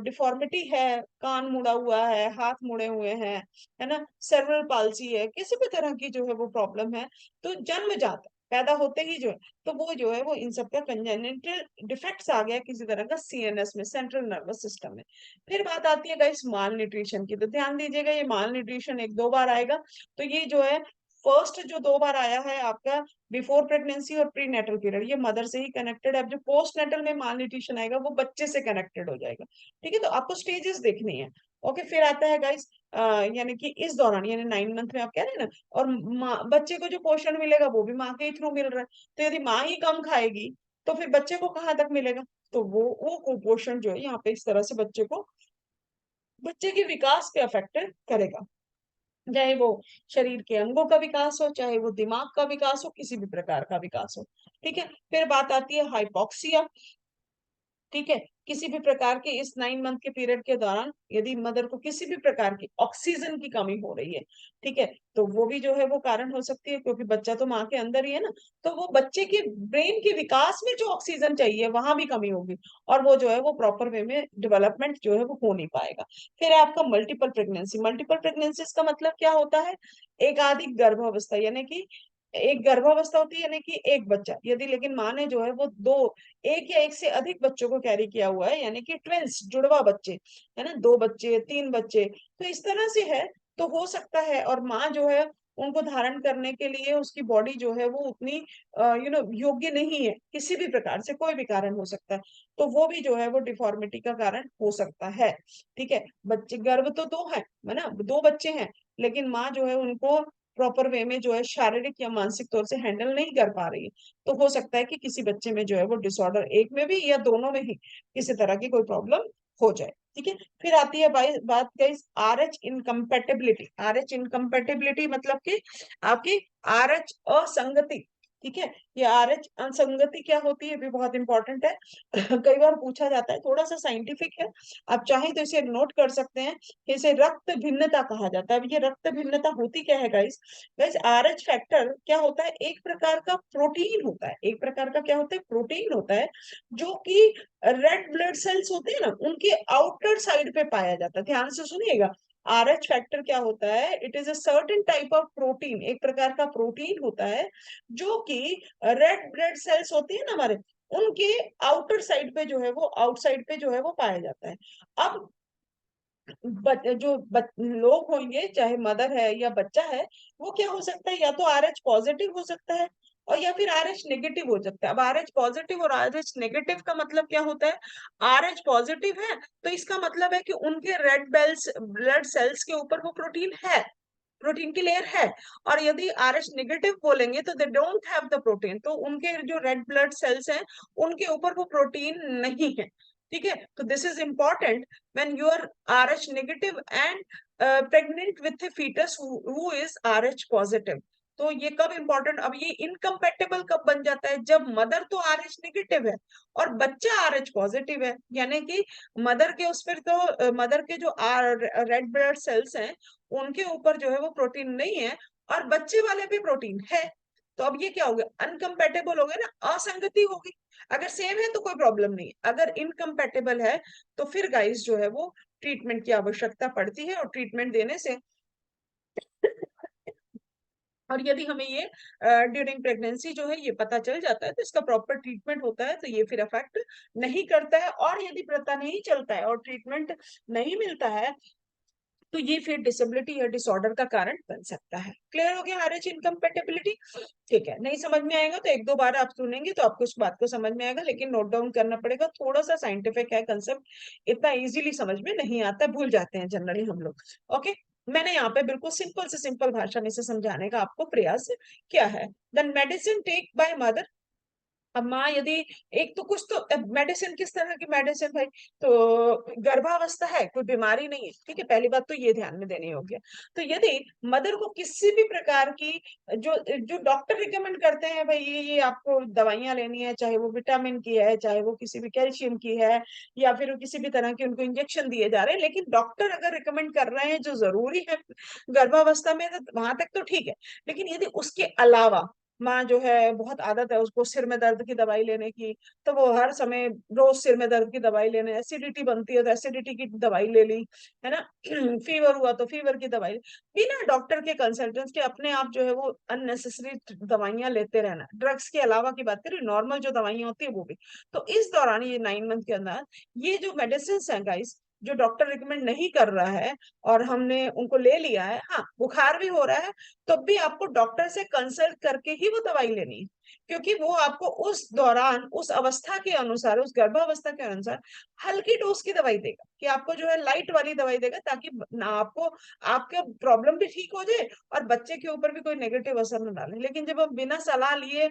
डिफॉर्मिटी है, कान मुड़ा हुआ है, हाथ मुड़े हुए हैं, है ना, सेरेब्रल पाल्सी है, किसी भी तरह की जो है वो प्रॉब्लम है, तो जन्मजात पैदा होते ही जो है, तो वो जो है वो इन सब का कंजेनिटल डिफेक्ट्स आ गया किसी तरह का सीएनएस में, सेंट्रल नर्वस सिस्टम में। फिर बात आती है गाइस माल न्यूट्रिशन की, तो ध्यान दीजिएगा ये माल न्यूट्रिशन 1-2 बार आएगा, तो ये जो है फर्स्ट जो 2 बार आया है आपका बिफोर प्रेगनेंसी और प्री नेटल पीरियड, ये मदर से ही कनेक्टेड है। अब जो पोस्ट नेटल में माल न्यूट्रिशन आएगा वो बच्चे से कनेक्टेड हो जाएगा, ठीक है, तो आपको स्टेजेस देखनी है। ओके, फिर आता है गाइस यानी कि इस दौरान, यानी 9 मंथ में आप कह रहे हैं ना, और बच्चे को जो पोषण मिलेगा वो भी माँ के थ्रू मिल रहा है, तो यदि माँ ही कम खाएगी तो फिर बच्चे को कहाँ तक मिलेगा, तो वो कुपोषण जो है यहाँ पे इस तरह से बच्चे को, बच्चे के विकास पे अफेक्ट करेगा, चाहे वो शरीर के अंगों का विकास हो, चाहे वो दिमाग का विकास हो, किसी भी प्रकार का विकास हो, ठीक है। फिर बात आती है हाइपोक्सिया, ठीक है, किसी भी प्रकार के इस 9 मंथ के पीरियड के दौरान यदि मदर को किसी भी प्रकार की ऑक्सीजन की कमी हो रही है, ठीक है, तो वो भी जो है वो कारण हो सकती है, क्योंकि बच्चा तो माँ के अंदर ही है ना, तो वो बच्चे के ब्रेन के विकास में जो ऑक्सीजन चाहिए वहां भी कमी होगी, और वो जो है वो प्रॉपर वे में डेवलपमेंट जो है वो हो नहीं पाएगा। फिर है आपका मल्टीपल प्रेगनेंसी। मल्टीपल प्रेगनेंसी का मतलब क्या होता है, एकाधिक गर्भावस्था, यानी कि एक गर्भावस्था होती है, यानी कि एक बच्चा यदि, लेकिन माँ ने जो है वो दो, एक या एक से अधिक बच्चों को कैरी किया हुआ है, यानी कि ट्विंस, जुड़वा बच्चे, है ना, 2 बच्चे 3 बच्चे, तो इस तरह से है, तो हो सकता है, और माँ जो है उनको धारण करने के लिए उसकी बॉडी जो है वो उतनी योग्य नहीं है, किसी भी प्रकार से कोई भी कारण हो सकता है, तो वो भी जो है वो डिफॉर्मिटी का कारण हो सकता है, ठीक है। बच्चे गर्भ तो 2 है ना, 2 बच्चे हैं, लेकिन माँ जो है उनको प्रॉपर वे में जो है शारीरिक या मानसिक तौर से हैंडल नहीं कर पा रही है, तो हो सकता है कि किसी बच्चे में जो है वो डिसऑर्डर, एक में भी या दोनों में ही किसी तरह की कोई प्रॉब्लम हो जाए, ठीक है। फिर आती है बात guys RH incompatibility. RH incompatibility मतलब कि आपकी RH असंगति, ठीक है, ये RH असंगति क्या होती है भी बहुत इंपॉर्टेंट है कई बार पूछा जाता है, थोड़ा सा साइंटिफिक है, आप चाहें तो इसे नोट कर सकते हैं, इसे रक्त भिन्नता कहा जाता है। अब ये रक्त भिन्नता होती क्या है गाइस, गाइस RH फैक्टर क्या होता है, एक प्रकार का प्रोटीन होता है, एक प्रकार का क्या होता है, प्रोटीन होता है, जो कि रेड ब्लड सेल्स होते हैं ना उनके आउटर साइड पे पाया जाता है। ध्यान से सुनिएगा, RH फैक्टर क्या होता है, it is a certain type of protein, एक प्रकार का प्रोटीन होता है जो कि रेड ब्लड सेल्स होती है ना हमारे, उनके आउटर साइड पे जो है वो, आउटसाइड पे जो है वो पाया जाता है। अब लोग होंगे, चाहे मदर है या बच्चा है, वो क्या हो सकता है, या तो RH पॉजिटिव हो सकता है, और या फिर RH नेगेटिव हो सकता है। अब RH पॉजिटिव और RH नेगेटिव का मतलब क्या होता है, RH पॉजिटिव है तो इसका मतलब है कि उनके रेड बेल्स ब्लड सेल्स के ऊपर वो प्रोटीन है, प्रोटीन की लेयर है, और यदि RH नेगेटिव बोलेंगे तो they don't have the protein, तो उनके जो रेड ब्लड सेल्स हैं उनके ऊपर वो प्रोटीन नहीं है, ठीक है, तो this is important when you are RH negative and pregnant with foetus who is RH positive. तो ये कब इंपॉर्टेंट, अब ये इनकम्पेटेबल कब बन जाता है, जब मदर तो RH नेगेटिव है और बच्चा RH पॉजिटिव है, यानी कि मदर के उस पर तो मदर के जो रेड ब्लड सेल्स हैं उनके ऊपर जो है वो प्रोटीन नहीं है और बच्चे वाले पे प्रोटीन है। तो अब ये क्या हो गया, अनकम्पेटेबल हो गया ना, असंगति होगी। अगर सेम है तो कोई प्रॉब्लम नहीं, अगर इनकम्पेटेबल है तो फिर गाइस जो है वो ट्रीटमेंट की आवश्यकता पड़ती है, और ट्रीटमेंट देने से और यदि हमें ये ड्यूरिंग प्रेगनेंसी जो है ये पता चल जाता है तो इसका प्रॉपर ट्रीटमेंट होता है, तो ये फिर अफेक्ट नहीं करता है। और यदि पता नहीं चलता है और ट्रीटमेंट नहीं मिलता है तो ये फिर डिसेबिलिटी या डिसऑर्डर का कारण बन सकता है। क्लियर हो गया RH इनकम्पेटेबिलिटी? ठीक है, नहीं समझ में आएगा तो एक दो बार आप सुनेंगे तो आपको उस बात को समझ में आएगा, लेकिन नोट डाउन करना पड़ेगा, थोड़ा सा साइंटिफिक है कंसेप्ट, इतना इजीली समझ में नहीं आता, भूल जाते हैं जनरली हम लोग। ओके, मैंने यहाँ पे बिल्कुल सिंपल से सिंपल भाषा में से समझाने का आपको प्रयास किया है। Then medicine take by mother. अब माँ यदि, एक तो कुछ तो मेडिसिन, किस तरह की मेडिसिन भाई, तो गर्भावस्था है, कोई बीमारी नहीं है, ठीक है, पहली बात तो ये ध्यान में देनी होगी। तो यदि मदर को किसी भी प्रकार की जो जो डॉक्टर रिकमेंड करते हैं भाई ये आपको दवाइयां लेनी है, चाहे वो विटामिन की है, चाहे वो किसी भी कैल्शियम की है, या फिर वो किसी भी तरह के उनको इंजेक्शन दिए जा रहे हैं, लेकिन डॉक्टर अगर रिकमेंड कर रहे हैं जो जरूरी है गर्भावस्था में, तो वहां तक तो ठीक है। लेकिन यदि उसके अलावा माँ जो है बहुत आदत है उसको सिर में दर्द की दवाई लेने की, तो वो हर समय रोज सिर में दर्द की दवाई लेने, एसिडिटी बनती है तो एसिडिटी की दवाई ले ली, है ना, फीवर हुआ तो फीवर की दवाई, बिना डॉक्टर के कंसल्टेंस के अपने आप जो है वो अननेसेसरी दवाइयां लेते रहना। ड्रग्स के अलावा की बात करें, नॉर्मल जो दवाइयां होती है वो भी। तो इस दौरान ये 9 मंथ के अंदर ये जो मेडिसिन है गाइस, जो डॉक्टर रिकमेंड नहीं कर रहा है और हमने उनको ले लिया है, हाँ बुखार भी हो रहा है तब भी आपको डॉक्टर से कंसल्ट करके ही वो दवाई लेनी है, क्योंकि वो आपको उस दौरान उस अवस्था के अनुसार, उस गर्भावस्था के अनुसार हल्की डोज की दवाई देगा, कि आपको जो है लाइट वाली दवाई देगा, ताकि ना आपको आपका प्रॉब्लम भी ठीक हो जाए और बच्चे के ऊपर भी कोई नेगेटिव असर न डाले। लेकिन जब हम बिना सलाह लिए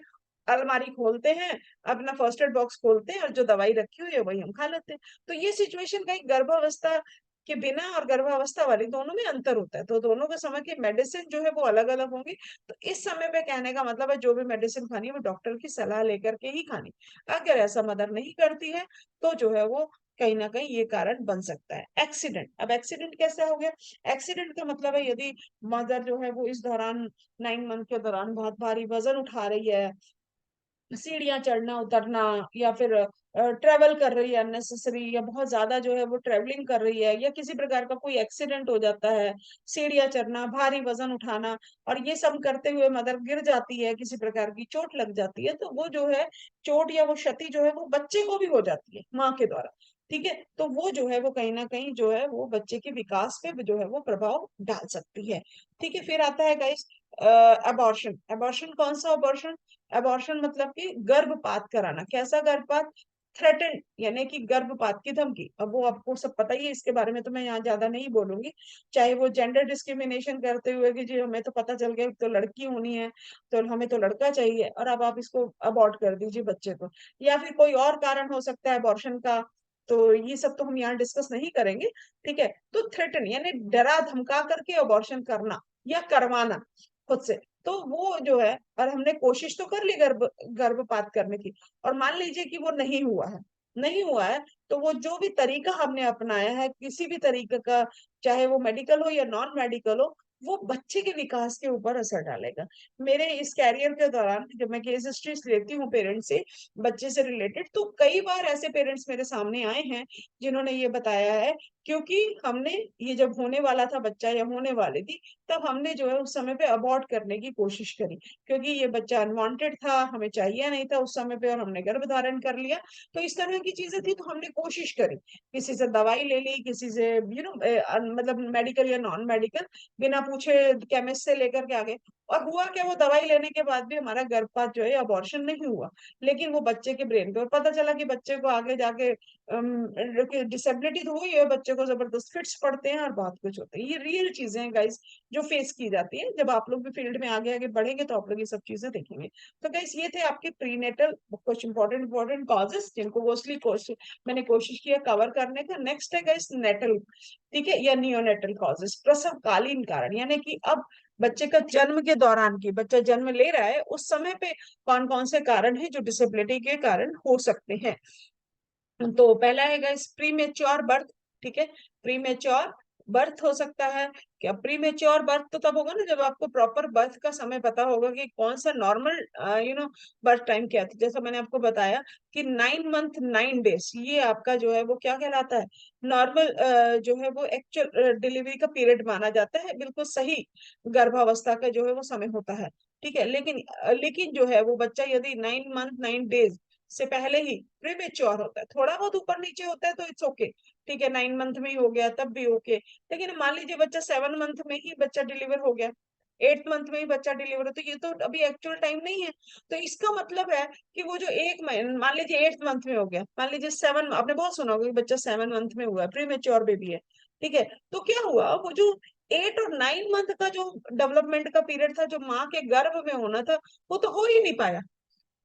अलमारी खोलते हैं, अपना फर्स्ट एड बॉक्स खोलते हैं और जो दवाई रखी हुई है वही हम खा लेते हैं, तो ये सिचुएशन कहीं गर्भावस्था के बिना और गर्भावस्था वाली दोनों में अंतर होता है, तो दोनों के समय की मेडिसिन जो है वो अलग अलग होंगी। तो इस समय पे कहने का मतलब है जो भी मेडिसिन खानी है वो डॉक्टर की सलाह लेकर के ही खानी। अगर ऐसा मदर नहीं करती है तो जो है वो कहीं ना कहीं ये कारण बन सकता है एक्सीडेंट। अब एक्सीडेंट कैसे हो गया, एक्सीडेंट का मतलब है यदि मदर जो है वो इस दौरान 9 मंथ के दौरान बहुत भारी वजन उठा रही है, सीढ़ियां चढ़ना उतरना, या फिर ट्रेवल कर रही है अननेसेसरी, या बहुत ज्यादा जो है वो ट्रेवलिंग कर रही है, या किसी प्रकार का कोई एक्सीडेंट हो जाता है, सीढ़ियां चढ़ना, भारी वजन उठाना, और ये सब करते हुए मदर गिर जाती है, किसी प्रकार की चोट लग जाती है, तो वो जो है चोट या वो क्षति जो है वो बच्चे को भी हो जाती है माँ के द्वारा। ठीक है, तो वो जो है वो कहीं ना कहीं जो है वो बच्चे के विकास पे जो है वो प्रभाव डाल सकती है। ठीक है, फिर आता है गाइस अबॉर्शन। अबॉर्शन कौन सा अबॉर्शन, अबॉर्शन मतलब कि गर्भपात कराना। कैसा गर्भपात, थ्रेटन, यानी कि गर्भपात की धमकी। अब वो आपको सब पता ही है, इसके बारे में तो मैं यहाँ ज्यादा नहीं बोलूंगी। चाहे वो जेंडर डिस्क्रिमिनेशन करते हुए कि जी हमें तो पता चल गया तो लड़की होनी है तो हमें तो लड़का चाहिए और अब आप इसको अबॉर्ट कर दीजिए बच्चे को, या फिर कोई और कारण हो सकता है अबॉर्शन का, तो ये सब तो हम यहाँ डिस्कस नहीं करेंगे। ठीक है, तो थ्रेटन यानी डरा धमका करके अबॉर्शन करना या करवाना खुद से, तो वो जो है, और हमने कोशिश तो कर ली गर्भपात करने की, और मान लीजिए कि वो नहीं हुआ है, नहीं हुआ है, तो वो जो भी तरीका हमने अपनाया है किसी भी तरीके का, चाहे वो मेडिकल हो या नॉन मेडिकल हो, वो बच्चे के विकास के ऊपर असर डालेगा। मेरे इस कैरियर के दौरान जब मैं केस हिस्ट्रीज लेती हूँ पेरेंट्स से, बच्चे से रिलेटेड, तो कई बार ऐसे पेरेंट्स मेरे सामने आए हैं जिन्होंने ये बताया है, क्योंकि हमने ये जब होने वाला था बच्चा या होने वाली थी, तब हमने जो है उस समय पे अबॉर्ट करने की कोशिश करी, क्योंकि ये बच्चा अनवांटेड था, हमें चाहिए नहीं था उस समय पे, और हमने गर्भ धारण कर लिया। तो इस तरह की चीजें थी, तो हमने कोशिश करी, किसी से दवाई ले ली, किसी से मतलब मेडिकल या नॉन मेडिकल, बिना पूछे केमिस्ट से लेकर के आ गए। और हुआ क्या, वो दवाई लेने के बाद भी हमारा गर्भपात जो है अबॉर्शन नहीं हुआ, लेकिन वो बच्चे के ब्रेन पे, और पता चला कि बच्चे को आगे जाके डिसेबिलिटी तो हुई है, बच्चे को जबरदस्त फिट्स पड़ते हैं और बहुत कुछ होते हैं। ये रियल चीजें हैं गाइस जो फेस की जाती है। जब आप लोग भी फील्ड में आगे आगे बढ़ेंगे तो आप लोग ये सब चीजें देखेंगे। तो गाइस ये थे आपके प्रीनेटल कुछ इंपॉर्टेंट इंपॉर्टेंट कॉजेस जिनको मोस्टली मैंने कोशिश किया कवर करने का। नेक्स्ट है गाइस नेटल, ठीक है, या नियोनेटल कॉजेस, प्रसवकालीन कारण, यानी कि अब बच्चे का जन्म के दौरान की, बच्चा जन्म ले रहा है उस समय पे कौन कौन से कारण है जो डिसेबिलिटी के कारण हो सकते हैं। तो पहला है गाइस प्रीमेच्योर बर्थ, ठीक है, प्रीमेच्योर बर्थ हो सकता है। क्या प्रीमेच्योर बर्थ तो तब होगा ना जब आपको प्रॉपर बर्थ का समय पता होगा कि कौन सा नॉर्मल बर्थ टाइम क्या था। जैसा मैंने आपको बताया कि 9 मंथ 9 डेज ये आपका जो है वो क्या कहलाता है, नॉर्मल जो है वो एक्चुअल डिलीवरी का पीरियड माना जाता है, बिल्कुल सही गर्भावस्था का जो है वो समय होता है, ठीक है। लेकिन जो है वो बच्चा यदि 9 मंथ 9 डेज से पहले ही प्रीमेच्योर होता है, थोड़ा बहुत ऊपर नीचे होता है तो इट्स ओके, ठीक है, 9 मंथ में ही हो गया तब भी ओके। लेकिन मान लीजिए बच्चा 7 मंथ में ही बच्चा डिलीवर हो गया, 8 मंथ में ही बच्चा डिलीवर हो, तो ये तो अभी एक्चुअल टाइम नहीं है। तो इसका मतलब है कि वो जो एक महीने, मान लीजिए 8 मंथ में हो गया, मान लीजिए 7, आपने बहुत सुना होगा कि बच्चा 7 मंथ में हुआ है, प्रीमेच्योर बेबी है, ठीक है। तो क्या हुआ, वो जो 8 और 9 मंथ का जो डेवलपमेंट का पीरियड था, जो माँ के गर्भ में होना था, वो तो हो ही नहीं पाया।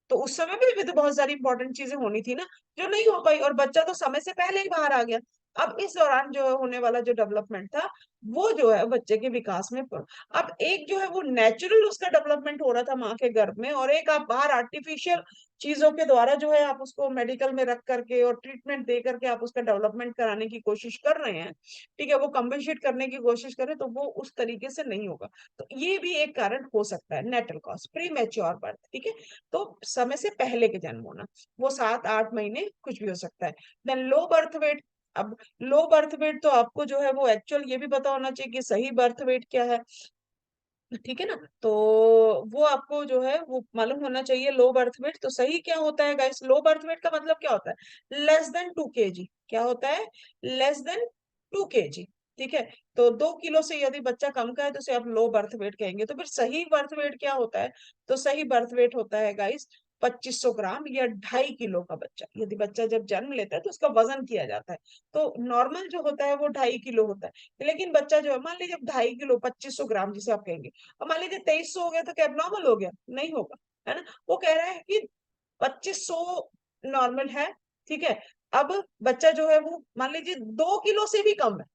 तो उस समय भी तो बहुत सारी इंपॉर्टेंट चीजें होनी थी ना, जो नहीं हो पाई, और बच्चा तो समय से पहले ही बाहर आ गया। अब इस दौरान जो होने वाला जो डेवलपमेंट था वो जो है बच्चे के विकास में अब एक जो है वो नेचुरल उसका डेवलपमेंट हो रहा था माँ के गर्भ में, और एक आप बाहर आर्टिफिशियल चीजों के द्वारा जो है आप उसको मेडिकल में रख करके और ट्रीटमेंट दे करके आप उसका डेवलपमेंट कराने की कोशिश कर रहे हैं, ठीक है, वो कंपेंसेट करने की कोशिश करें, तो वो उस तरीके से नहीं होगा। तो ये भी एक कारण हो सकता है, natal cause, premature birth, ठीक है। तो समय से पहले के जन्म होना, वो 7-8 महीने कुछ भी हो सकता है। Then low birth weight. अब लो बर्थ वेट तो आपको जो है वो एक्चुअल ये भी पता होना चाहिए कि सही बर्थ वेट क्या है, ठीक है ना। तो वो आपको जो है वो मालूम होना चाहिए लो बर्थ वेट। तो सही क्या होता है गाइस, लो बर्थ वेट का मतलब क्या होता है, लेस देन 2 kg, क्या होता है, लेस देन 2 kg, ठीक है। तो 2 किलो से यदि बच्चा कम का है तो उसे आप लो बर्थ वेट कहेंगे। तो फिर सही बर्थ वेट क्या होता है, तो सही बर्थ वेट होता है गाइस 2500 ग्राम या 2.5 किलो का बच्चा। यदि बच्चा जब जन्म लेता है तो उसका वजन किया जाता है, तो नॉर्मल जो होता है वो 2.5 किलो होता है। लेकिन बच्चा जो है मान लीजिए 2.5 किलो 2500 ग्राम जिसे आप कहेंगे, अब मान लीजिए 2300 हो गया तो क्या एबनॉर्मल हो गया, नहीं होगा, है ना। वो कह रहा है कि 2500 नॉर्मल है, ठीक है। अब बच्चा जो है वो मान लीजिए 2 किलो से भी कम है,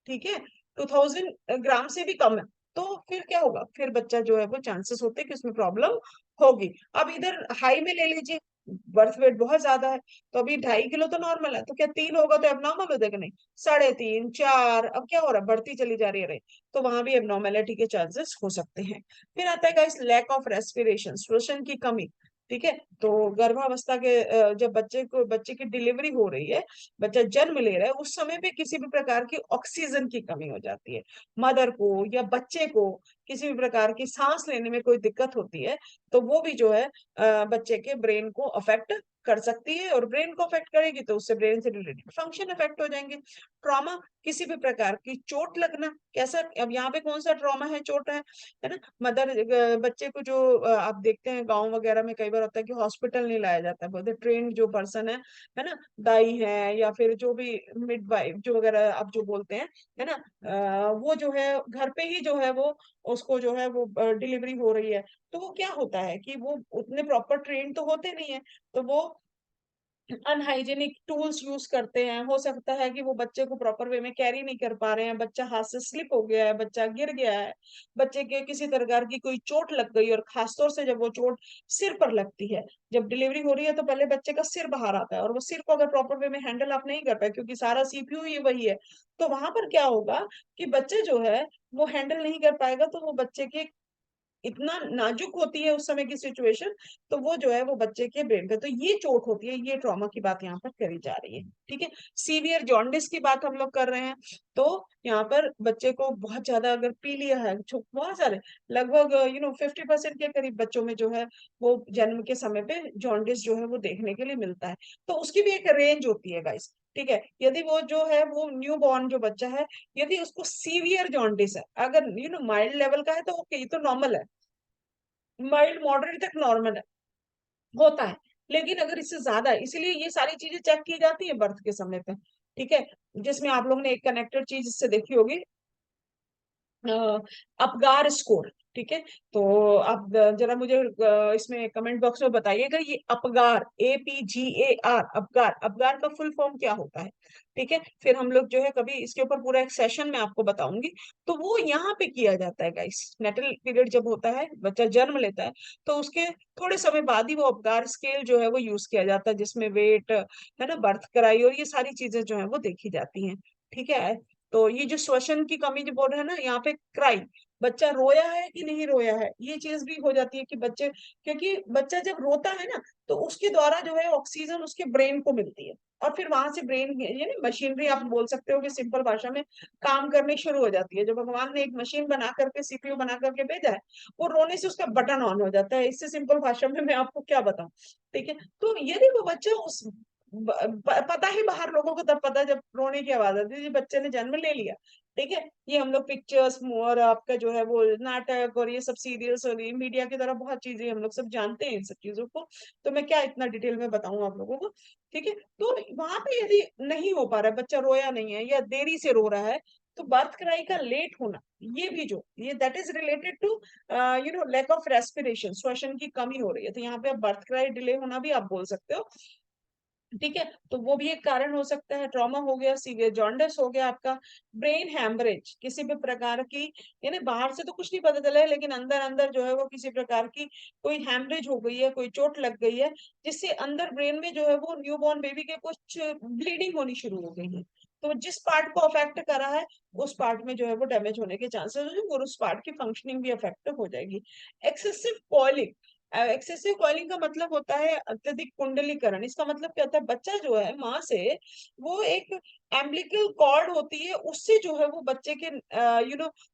ठीक है, 2000 ग्राम से भी कम है, तो फिर क्या होगा, फिर बच्चा जो है वो चांसेस होते हैं कि उसमें प्रॉब्लम होगी। अब इधर हाई में ले लीजिए, बर्थ वेट बहुत ज्यादा है, तो अभी 2.5 किलो तो नॉर्मल है, तो क्या 3 होगा तो एबनॉर्मल हो जाएगा, नहीं, 3.5 4, अब क्या हो रहा है, बढ़ती चली जा रही है, तो वहां भी एबनॉर्मेलिटी के चांसेस हो सकते हैं। फिर आता है गाइस लैक ऑफ रेस्पिरेशन, श्वसन की कमी, ठीक है। तो गर्भावस्था के जब बच्चे की डिलीवरी हो रही है, बच्चा जन्म ले रहा है, उस समय पे किसी भी प्रकार की ऑक्सीजन की कमी हो जाती है, मदर को या बच्चे को किसी भी प्रकार की सांस लेने में कोई दिक्कत होती है, तो वो भी जो है बच्चे के ब्रेन को अफेक्ट कर सकती है, और ब्रेन को अफेक्ट करेगी तो उससे ब्रेन से रिलेटेड फंक्शन अफेक्ट हो जाएंगे। ट्रॉमा, किसी भी प्रकार की चोट लगना, कैसा, अब यहाँ पे कौन सा ट्रॉमा है, चोट है ना। बच्चे को जो आप देखते हैं गांव वगैरह में कई बार होता है कि हॉस्पिटल नहीं लाया जाता है, बोलते ट्रेन जो पर्सन है ना, दाई है या फिर जो भी मिडवाइफ जो वगैरह आप जो बोलते हैं, है ना, वो जो है घर पे ही जो है वो उसको जो है वो डिलीवरी हो रही है, तो वो क्या होता है कि वो उतने प्रॉपर ट्रेन तो होते नहीं है, तो वो अनहाइजेनिक टूल्स यूज करते हैं। हो सकता है कि वो बच्चे को प्रॉपर वे में कैरी नहीं कर पा रहे हैं, बच्चा हाथ से स्लिप हो गया है, बच्चा गिर गया है, बच्चे के किसी प्रकार की कोई चोट लग गई, और खासतौर से जब वो चोट सिर पर लगती है, जब डिलीवरी हो रही है तो पहले बच्चे का सिर बाहर आता है, और वो सिर को अगर प्रॉपर वे में हैंडल आप नहीं कर पाए क्योंकि सारा सीपीयू ही वही है, तो वहां पर क्या होगा कि बच्चे जो है वो हैंडल नहीं कर पाएगा, तो वो बच्चे के इतना नाजुक होती है उस समय की सिचुएशन, तो वो जो है वो बच्चे के ब्रेन पे, तो ये चोट होती है, ये ट्रॉमा की बात यहाँ पर करी जा रही है, ठीक है। सीवियर जॉन्डिस की बात हम लोग कर रहे हैं, तो यहाँ पर बच्चे को बहुत ज्यादा अगर पी लिया है, बहुत सारे, लगभग 50% के करीब बच्चों में जो है वो जन्म के समय पे जॉन्डिस जो है वो देखने के लिए मिलता है। तो उसकी भी एक रेंज होती है गाइस, ठीक है। यदि वो जो है वो न्यू बॉर्न जो बच्चा है, यदि उसको सीवियर जॉन्डिस है, अगर माइल्ड लेवल का है तो ओके, ये तो नॉर्मल है, माइल्ड मॉडरेट तक नॉर्मल है, होता है। लेकिन अगर इससे ज्यादा है, इसीलिए ये सारी चीजें चेक की जाती है बर्थ के समय पे, ठीक है। जिसमें आप लोग ने एक कनेक्टेड चीज इससे देखी होगी, अपगार स्कोर, ठीक है। तो आप जरा मुझे इसमें कमेंट बॉक्स में बताइएगा, ये अपगार, APGAR, अपगार, अपगार का फुल फॉर्म क्या होता है, ठीक है। फिर हम लोग जो है कभी इसके ऊपर पूरा एक सेशन में आपको बताऊंगी। तो वो यहाँ पे किया जाता है गाइस, नेटल पीरियड जब होता है, बच्चा जन्म लेता है, तो उसके थोड़े समय बाद ही वो अपगार स्केल जो है वो यूज किया जाता है, जिसमें वेट है ना, बर्थ कराई और ये सारी चीजें जो है वो देखी जाती हैं, ठीक है। तो ये जो श्वसन की कमी जो बोल रहे हैं ना, यहाँ पे क्राई, बच्चा रोया है कि नहीं रोया है, ये चीज भी हो जाती है कि बच्चे, क्योंकि बच्चा जब रोता है ना, तो उसके द्वारा जो है ऑक्सीजन उसके ब्रेन को मिलती है, और फिर वहां से ब्रेन, ये ना मशीनरी आप बोल सकते हो कि सिंपल भाषा में, काम करनी शुरू हो जाती है। जो भगवान ने एक मशीन बना करके, CPU बना करके भेजा है, वो रोने से उसका बटन ऑन हो जाता है। इससे सिंपल भाषा में मैं आपको क्या बताऊं, ठीक है। तो यदि वो बच्चा उस पता ही बाहर लोगों को तब पता जब रोने की आवाज आती है, जी बच्चे ने जन्म ले लिया, ठीक है। ये हम लोग पिक्चर्स और आपका जो है वो नाटक और ये सब सीरियल्स और ये मीडिया की तरह बहुत चीजें हम लोग सब जानते हैं इन सब चीजों को, तो मैं क्या इतना डिटेल में बताऊं आप लोगों को, ठीक है। तो वहां पे यदि नहीं हो पा रहा है, बच्चा रोया नहीं है या देरी से रो रहा है, तो बर्थ क्राई का लेट होना, ये भी जो ये that is related to lack of respiration, श्वसन की कमी हो रही है, तो यहाँ पे आप बर्थ क्राई डिले होना भी आप बोल सकते हो, ठीक है। तो वो भी एक कारण हो सकता है। ट्रॉमा हो गया, सीवियर जॉन्डिस हो गया आपका, ब्रेन हैमरेज किसी भी प्रकार की, यानी बाहर से तो कुछ नहीं पता चला है, लेकिन अंदर अंदर जो है वो किसी प्रकार की कोई हैमरेज हो गई है, कोई चोट लग गई है, जिससे अंदर ब्रेन में जो है वो न्यूबॉर्न बेबी के कुछ ब्लीडिंग होनी शुरू हो गई है। तो जिस पार्ट को अफेक्ट करा है, उस पार्ट में जो है वो डैमेज होने के चांसेस है, और उस पार्ट की फंक्शनिंग भी अफेक्ट हो जाएगी। एक्सेसिव कॉलिंग, एक्सेसिव कॉइलिंग का मतलब होता है अत्यधिक कुंडलीकरण। इसका मतलब क्या होता है, बच्चा जो है माँ से, वो एक एम्बिलिकल कॉर्ड होती है, उससे जो है वो बच्चे के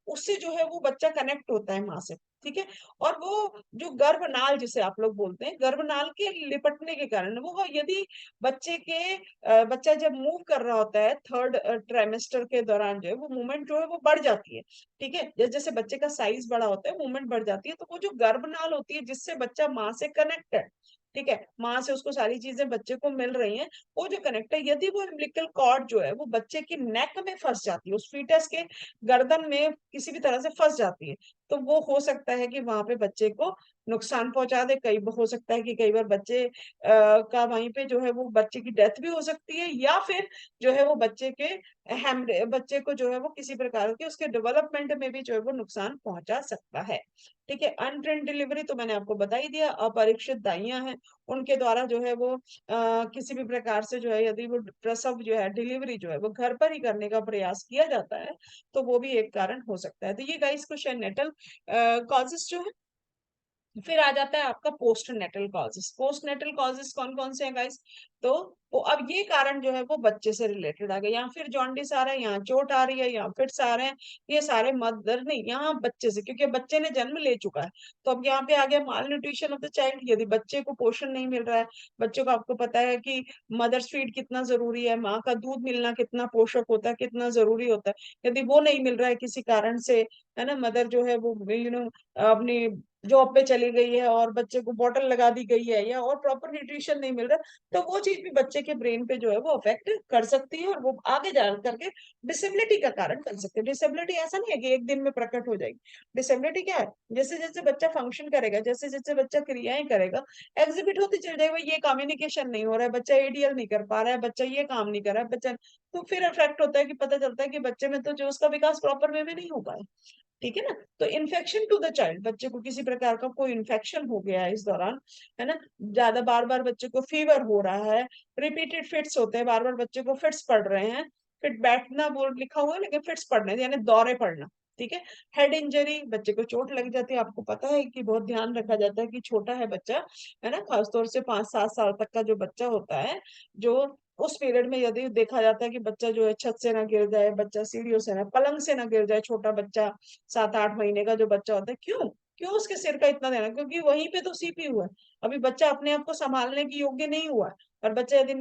उससे जो है वो बच्चा कनेक्ट होता है माँ से, ठीक है। और वो जो गर्भनाल जिसे आप लोग बोलते हैं, गर्भनाल के लिपटने के कारण वो, यदि बच्चे के बच्चा जब मूव कर रहा होता है थर्ड ट्राइमेस्टर के दौरान, जो है वो मूवमेंट जो है वो बढ़ जाती है, ठीक है। जैसे जैसे बच्चे का साइज बड़ा होता है, मूवमेंट बढ़ जाती है, तो वो जो गर्भनाल होती है जिससे बच्चा माँ से कनेक्ट है, ठीक है, माँ से उसको सारी चीजें बच्चे को मिल रही हैं, वो जो कनेक्ट है, यदि वो अम्बिलिकल कॉर्ड जो है वो बच्चे की नेक में फंस जाती है, उस फीटस के गर्दन में किसी भी तरह से फंस जाती है, तो वो हो सकता है कि वहां पे बच्चे को नुकसान पहुंचा दे। कई हो सकता है कि कई बार बच्चे का वहीं पे जो है वो बच्चे की डेथ भी हो सकती है, या फिर जो है वो बच्चे के बच्चे को जो है वो किसी प्रकार के उसके डेवलपमेंट में भी जो है वो नुकसान पहुंचा सकता है, ठीक है। अनट्रेंड डिलीवरी तो मैंने आपको बता ही दिया, अपरीक्षित दाइयां हैं, उनके द्वारा जो है वो किसी भी प्रकार से जो है, यदि वो प्रसव जो है, डिलीवरी जो है वो घर पर ही करने का प्रयास किया जाता है, तो वो भी एक कारण हो सकता है। तो ये गाइस कुछ नेटल कॉजेस जो है। फिर आ जाता है आपका post natal causes. Post natal causes कौन कौन से हैं गाइस, तो वो अब ये कारण जो है वो बच्चे से रिलेटेड आ गए, यहाँ फिर जॉन्डिस आ रहा है, यहाँ चोट आ रही है, यहाँ फिट्स आ रहे हैं, ये सारे मदर नहीं, यहाँ बच्चे से, क्योंकि बच्चे ने जन्म ले चुका है। तो अब यहाँ पे आ गया माल न्यूट्रिशन ऑफ द चाइल्ड, यदि बच्चे को पोषण नहीं मिल रहा है, बच्चों को आपको पता है कि मदर्स फीड कितना जरूरी है, माँ का दूध मिलना कितना पोषक होता है, कितना जरूरी होता है, यदि वो नहीं मिल रहा है किसी कारण से, है ना, मदर जो है वो अपनी जॉब पे चली गई है और बच्चे को बॉटल लगा दी गई है, या और प्रॉपर न्यूट्रिशन नहीं मिल रहा, तो वो चीज भी बच्चे के ब्रेन पे जो है वो अफेक्ट कर सकती है, और वो आगे जा करके डिसेबिलिटी का कारण बन सकती है। डिसेबिलिटी ऐसा नहीं है कि एक दिन में प्रकट हो जाएगी। डिसेबिलिटी क्या है, जैसे जैसे बच्चा फंक्शन करेगा, जैसे जैसे बच्चा क्रियाएं करेगा, एग्जिबिट होती चल जाएगा, ये कम्युनिकेशन नहीं हो रहा है, बच्चा ADL नहीं कर पा रहा है, बच्चा ये काम नहीं कर रहा है, बच्चा, तो फिर अफेक्ट होता है कि पता चलता है कि बच्चे में तो जो उसका विकास प्रॉपर वे में नहीं हो पाया, ठीक है ना। तो इन्फेक्शन टू द चाइल्ड, बच्चे को किसी प्रकार का कोई इन्फेक्शन हो गया है इस दौरान, है ना, ज्यादा बार बार बच्चे को फीवर हो रहा है, रिपीटेड फिट्स होते हैं, बार बार बच्चे को फिट्स पड़ रहे हैं, फिट बैठना बोर्ड लिखा हुआ है लेकिन फिट्स पड़ने यानी दौरे पड़ना, ठीक है। हेड इंजरी, बच्चे को चोट लग जाती है, आपको पता है कि बहुत ध्यान रखा जाता है कि छोटा है बच्चा, है ना, खासतौर से 5-7 साल तक का जो बच्चा होता है, जो उस पीरियड में यदि देखा जाता है कि बच्चा जो है छत से ना गिर जाए, बच्चा सीढ़ियों से ना, पलंग से ना गिर जाए, छोटा बच्चा 7-8 महीने का जो बच्चा होता है, क्यों क्यों उसके सिर का इतना देना, क्योंकि वहीं पे तो CPU है, अभी बच्चा अपने आप को संभालने की योग्य नहीं हुआ है, और बच्चा यदि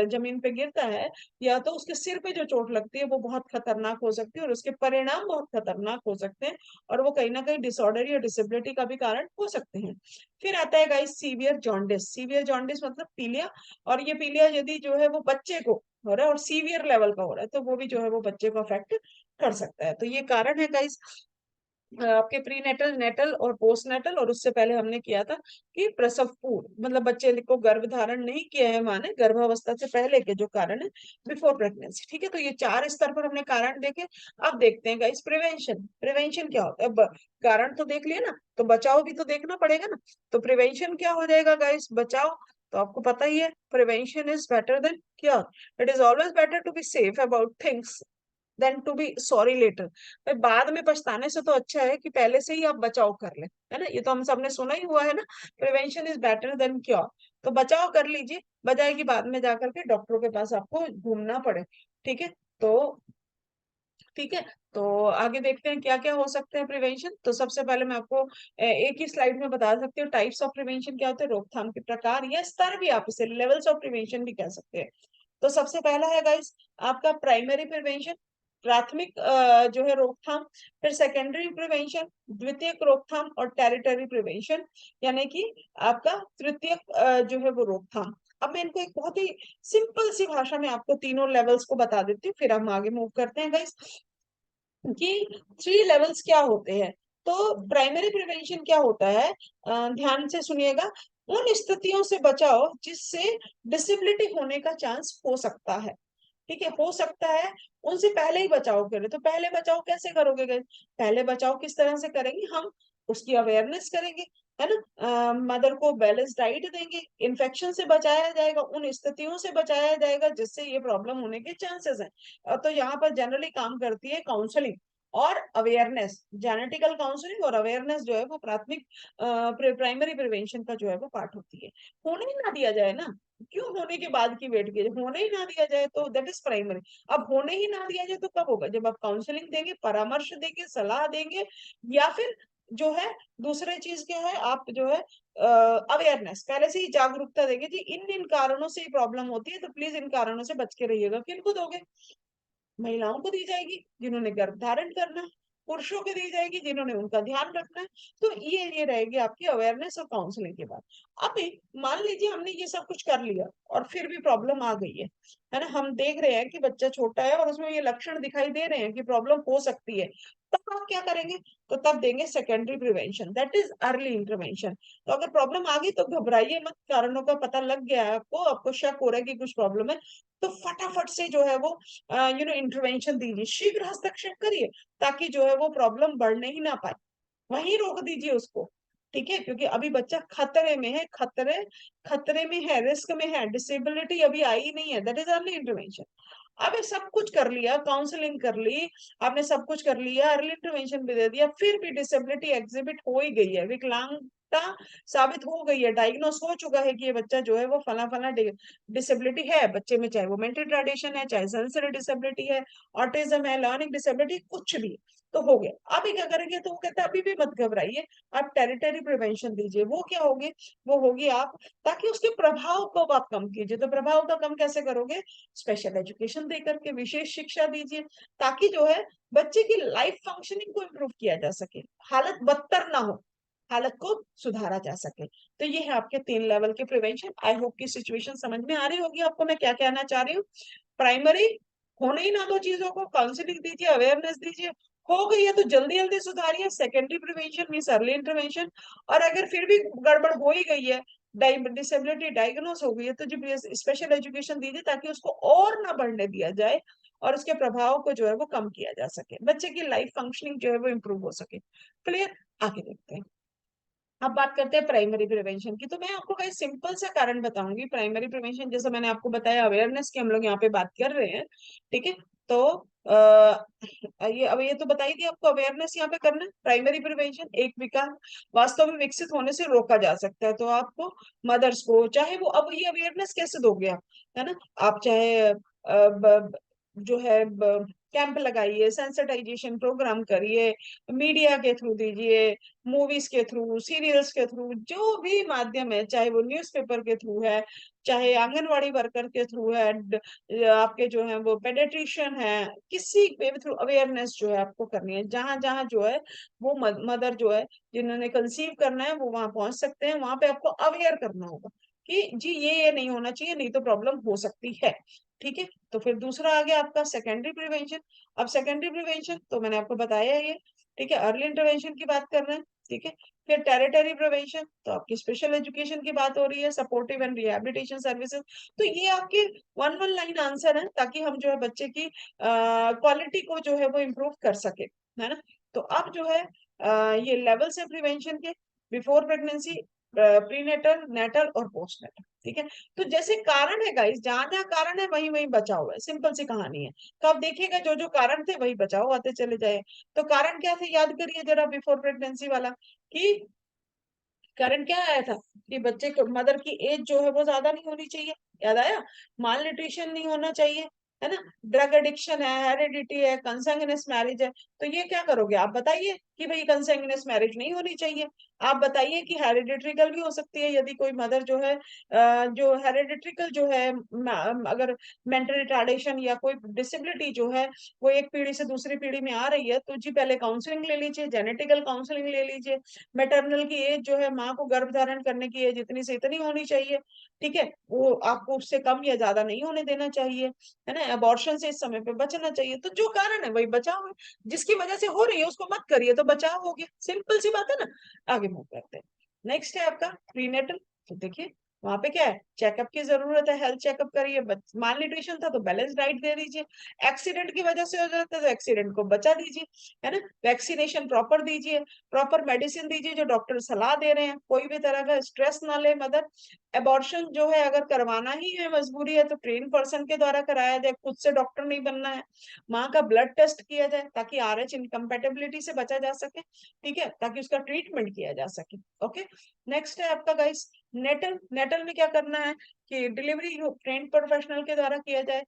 जमीन पे गिरता है, या तो उसके सिर पे जो चोट लगती है वो बहुत खतरनाक हो सकती है और उसके परिणाम बहुत खतरनाक हो सकते हैं, और वो कहीं ना कहीं डिसऑर्डर या डिसेबिलिटी का भी कारण हो सकते हैं। फिर आता है guys severe jaundice. Severe jaundice मतलब पीलिया, और ये पीलिया यदि जो है वो बच्चे को हो रहा है और सीवियर लेवल का हो रहा है, तो वो भी जो है वो बच्चे को अफेक्ट कर सकता है। तो ये कारण है गाइस आपके प्री नेटल, नेटल और पोस्ट नेटल। और उससे पहले हमने किया था कि प्रसव पूर्व, मतलब बच्चे को गर्भ धारण नहीं किया है माने गर्भावस्था से पहले के जो कारण है बिफोर प्रेगनेंसी। ठीक है, तो ये 4 स्तर पर हमने कारण देखे। अब देखते हैं गाइस प्रिवेंशन। प्रिवेंशन क्या होता है? कारण तो देख लिया ना, तो बचाव भी तो देखना पड़ेगा ना। तो प्रिवेंशन क्या हो जाएगा गाइस? बचाव तो आपको पता ही है, प्रिवेंशन इज बेटर देन क्या। It is always better to be safe about things than to be sorry later. भाई बाद में पछताने से तो अच्छा है कि पहले से ही आप बचाव कर ले, है ना। ये तो हम सबने सुना ही हुआ है ना, prevention is better than cure. तो बचाव कर लीजिए, बजाय कि बाद में जाकर के डॉक्टरों के पास आपको घूमना पड़े। ठीक है, तो ठीक है, तो आगे देखते हैं क्या क्या हो सकते हैं प्रिवेंशन। तो सबसे पहले मैं आपको एक ही स्लाइड में बता सकती हूँ टाइप्स ऑफ प्रिवेंशन क्या होते हैं, रोकथाम के प्रकार या स्तर भी आप इसे लेवल्स ऑफ प्रिवेंशन भी कह सकते हैं। तो सबसे पहला है गाइस आपका प्राइमरी प्रिवेंशन, प्राथमिक जो है रोकथाम। फिर सेकेंडरी प्रिवेंशन, द्वितीयक रोकथाम। और टेरिटरी प्रिवेंशन, यानी कि आपका तृतीयक जो है वो रोकथाम। अब मैं इनको एक बहुत ही सिंपल सी भाषा में आपको तीनों लेवल्स को बता देती हूँ, फिर हम आगे मूव करते हैं गाइस कि 3 लेवल्स क्या होते हैं। तो प्राइमरी प्रिवेंशन क्या होता है, ध्यान से सुनिएगा। उन स्थितियों से बचाओ जिससे डिसेबिलिटी होने का चांस हो सकता है। ठीक है, हो सकता है, उनसे पहले ही बचाव करें। तो पहले बचाव कैसे करोगे guys? पहले बचाव किस तरह से करेंगे हम? उसकी अवेयरनेस करेंगे, है ना। मदर को बैलेंस डाइट देंगे, इन्फेक्शन से बचाया जाएगा, उन स्थितियों से बचाया जाएगा जिससे ये प्रॉब्लम होने के चांसेस हैं। तो यहाँ पर जनरली काम करती है काउंसलिंग और अवेयरनेस। जेनेटिकल काउंसलिंग और अवेयरनेस जो है वो प्राथमिक प्राइमरी प्रिवेंशन का जो है वो पार्ट होती है। होने ही ना दिया जाए ना, क्यों होने के बाद की वेट कीजिए, होने ही ना दिया जाए तो दैट इज प्राइमरी। अब होने ही ना दिया जाए तो कब होगा? जब आप काउंसलिंग देंगे, परामर्श देंगे, सलाह देंगे, या फिर जो है दूसरे चीज क्या है, आप जो है अवेयरनेस पहले से ही जागरूकता देंगे जी इन इन कारणों से प्रॉब्लम होती है, तो प्लीज इन कारणों से बच के रहिएगा। किनको दोगे? महिलाओं को दी जाएगी जिन्होंने गर्भ धारण करना है, पुरुषों को दी जाएगी जिन्होंने उनका ध्यान रखना है। तो ये रहेगी आपकी अवेयरनेस और काउंसलिंग के बाद। अभी मान लीजिए हमने ये सब कुछ कर लिया और फिर भी प्रॉब्लम आ गई है ना। हम देख रहे हैं कि बच्चा छोटा है और उसमें ये लक्षण दिखाई दे रहे हैं कि प्रॉब्लम हो सकती है, तब आप क्या करेंगे? तो तब देंगे secondary prevention, that is early intervention. तो अगर प्रॉब्लम आ गई तो घबराइए मत, कारणों का पता लग गया है आपको, आपको शक हो रहा है कि कुछ प्रॉब्लम है, तो फटाफट से जो है वो इंटरवेंशन दीजिए, शीघ्र हस्तक्षेप करिए, ताकि जो है वो प्रॉब्लम बढ़ने ही ना पाए, वहीं रोक दीजिए उसको। ठीक है, क्योंकि अभी बच्चा खतरे में है, खतरे में है, रिस्क में है, डिसेबिलिटी अभी आई नहीं है, दैट इज अर्ली इंटरवेंशन। अब ये सब कुछ कर लिया, काउंसलिंग कर ली, आपने सब कुछ कर लिया, अर्ली इंटरवेंशन भी दे दिया, फिर भी डिसेबिलिटी एग्जिबिट हो ही गई है, विकलांगता साबित हो गई है, डायग्नोस हो चुका है कि ये बच्चा जो है वो फला फला डिसेबिलिटी है बच्चे में, चाहे वो मेंटल रिटार्डेशन है, चाहे सेंसरी डिसेबिलिटी है, ऑटिज्म है, लर्निंग डिसेबिलिटी, कुछ भी तो हो गया। अभी क्या करेंगे? तो वो कहते हैं अभी भी मत घबराइए, आप टेरिटरी प्रिवेंशन दीजिए। वो क्या होगी? वो होगी आप, ताकि उसके प्रभाव को आप कम कीजिए। तो प्रभाव का कम कैसे करोगे? स्पेशल एजुकेशन दे करके, विशेष शिक्षा दीजिए, ताकि जो है बच्चे की लाइफ फंक्शनिंग को इम्प्रूव किया जा सके, हालत बदतर ना हो, हालत को सुधारा जा सके। तो ये है आपके 3 लेवल के प्रिवेंशन। आई होप की सिचुएशन समझ में आ रही होगी आपको मैं क्या कहना चाह रही हूँ। प्राइमरी, होने ही ना दो चीजों को, काउंसलिंग दीजिए, अवेयरनेस दीजिए, हो गई है तो जल्दी जल्दी सुधारिए, secondary prevention means early intervention. और अगर फिर भी गड़बड़ हो ही गई है, डिसेबिलिटी डायग्नोस हो गई है, तो जब स्पेशल एजुकेशन दीजिए ताकि उसको और ना बढ़ने दिया जाए और उसके प्रभाव को जो है वो कम किया जा सके, बच्चे की लाइफ फंक्शनिंग जो है वो इम्प्रूव हो सके। क्लियर? आगे देखते हैं। अब बात करते हैं प्राइमरी प्रिवेंशन की। तो मैं आपको कई सिंपल सा कारण बताऊंगी प्राइमरी प्रिवेंशन, जैसे मैंने आपको बताया अवेयरनेस की हम लोग यहाँ पे बात कर रहे हैं। ठीक है, तो ये अब ये तो बताई थी आपको, अवेयरनेस यहाँ पे करना है। प्राइमरी प्रिवेंशन, एक विकार वास्तव में विकसित होने से रोका जा सकता है। तो आपको मदर्स को, चाहे वो, अब ये अवेयरनेस कैसे दोगे आप, है ना। आप चाहे जो है कैंप लगाइए, सेंसिटाइजेशन प्रोग्राम करिए, मीडिया के थ्रू दीजिए, मूवीज के थ्रू, सीरियल्स के थ्रू, जो भी माध्यम है, चाहे वो न्यूज़पेपर के थ्रू है, चाहे आंगनवाड़ी वर्कर के थ्रू है, आपके जो है वो पेडिट्रिशियन है, किसी के थ्रू अवेयरनेस जो है आपको करनी है। जहां जहां जो है वो मदर जो है जिन्होंने कंसीव करना है वो वहां पहुंच सकते हैं, वहां पे आपको अवेयर करना होगा कि जी ये नहीं होना चाहिए, नहीं तो प्रॉब्लम हो सकती है। ठीक है, तो फिर दूसरा आ गया आपका सेकेंडरी प्रिवेंशन। अब सेकेंडरी प्रिवेंशन तो मैंने आपको बताया ही है। ठीक है, अर्ली इंटरवेंशन की बात कर रहे हैं। ठीक है, फिर टेरिटरी प्रिवेंशन तो आपकी स्पेशल एजुकेशन की बात हो रही है, सपोर्टिव एंड रिहैबिलिटेशन सर्विसेज। तो ये आपके वन वन लाइन आंसर है, ताकि हम जो है बच्चे की क्वालिटी को जो है वो इम्प्रूव कर सके, है ना। तो अब जो है ये लेवल्स है प्रिवेंशन के, बिफोर प्रेगनेंसी, प्रीनेटल, नेटल और पोस्ट नेटल। ठीक है, तो जैसे कारण है गाइस, जहां जहां कारण है वहीं वहीं बचाव है, सिंपल सी कहानी है। तो आप देखिएगा जो जो कारण थे वही बचाव आते चले जाए। तो कारण क्या थे, याद करिए जरा बिफोर प्रेगनेंसी वाला, कि कारण क्या आया था कि बच्चे को मदर की एज जो है वो ज्यादा नहीं होनी चाहिए, याद आया, माल न्यूट्रिशन नहीं होना चाहिए, है ना, ड्रग एडिक्शन है, हेरिडिटी है, कंsanguineous मैरिज है। तो ये क्या करोगे आप बताइए कि भाई कंsanguineous मैरिज नहीं होनी चाहिए। आप बताइए कि हेरिडिट्रिकल भी हो सकती है, यदि कोई मदर जो है जो हेरिडिट्रिकल जो है अगर मेंटल रिटार्डेशन या कोई डिसेबिलिटी जो है वो एक पीढ़ी से दूसरी पीढ़ी में आ रही है, तो जी पहले काउंसलिंग ले लीजिए, जेनेटिकल काउंसलिंग ले लीजिए। मैटरनल की एज जो है, माँ को गर्भ धारण करने की एज इतनी से इतनी होनी चाहिए। ठीक है, वो आपको उससे कम या ज्यादा नहीं होने देना चाहिए, है ना। अबॉर्शन से इस समय पे बचना चाहिए। तो जो कारण है वही बचाव है, जिसकी वजह से हो रही है उसको मत करिए तो बचाव हो गया, सिंपल सी बात है ना। आगे मूव करते हैं। नेक्स्ट है आपका प्रीनेटल। तो देखिए वहां पे क्या है, चेकअप की जरूरत है, हेल्थ चेकअप करिए। माल न्यूट्रिशन था तो बैलेंस डाइट दे दीजिए। एक्सीडेंट की वजह से हो जाता है तो एक्सीडेंट को बचा दीजिए, है ना। वैक्सीनेशन प्रॉपर दीजिए, प्रॉपर मेडिसिन दीजिए जो डॉक्टर सलाह दे रहे हैं, कोई भी तरह का स्ट्रेस ना ले मदर। एबॉर्शन जो है अगर करवाना ही है, मजबूरी है, तो ट्रेन पर्सन के द्वारा कराया जाए, खुद से डॉक्टर नहीं बनना है। माँ का ब्लड टेस्ट किया जाए ताकि RH इनकम्पेटेबिलिटी से बचा जा सके। ठीक है, ताकि उसका ट्रीटमेंट किया जा सके। ओके, नेक्स्ट है आपका गाइस नेटल। नेटल में क्या करना है कि डिलीवरी ट्रेन प्रोफेशनल के द्वारा किया जाए।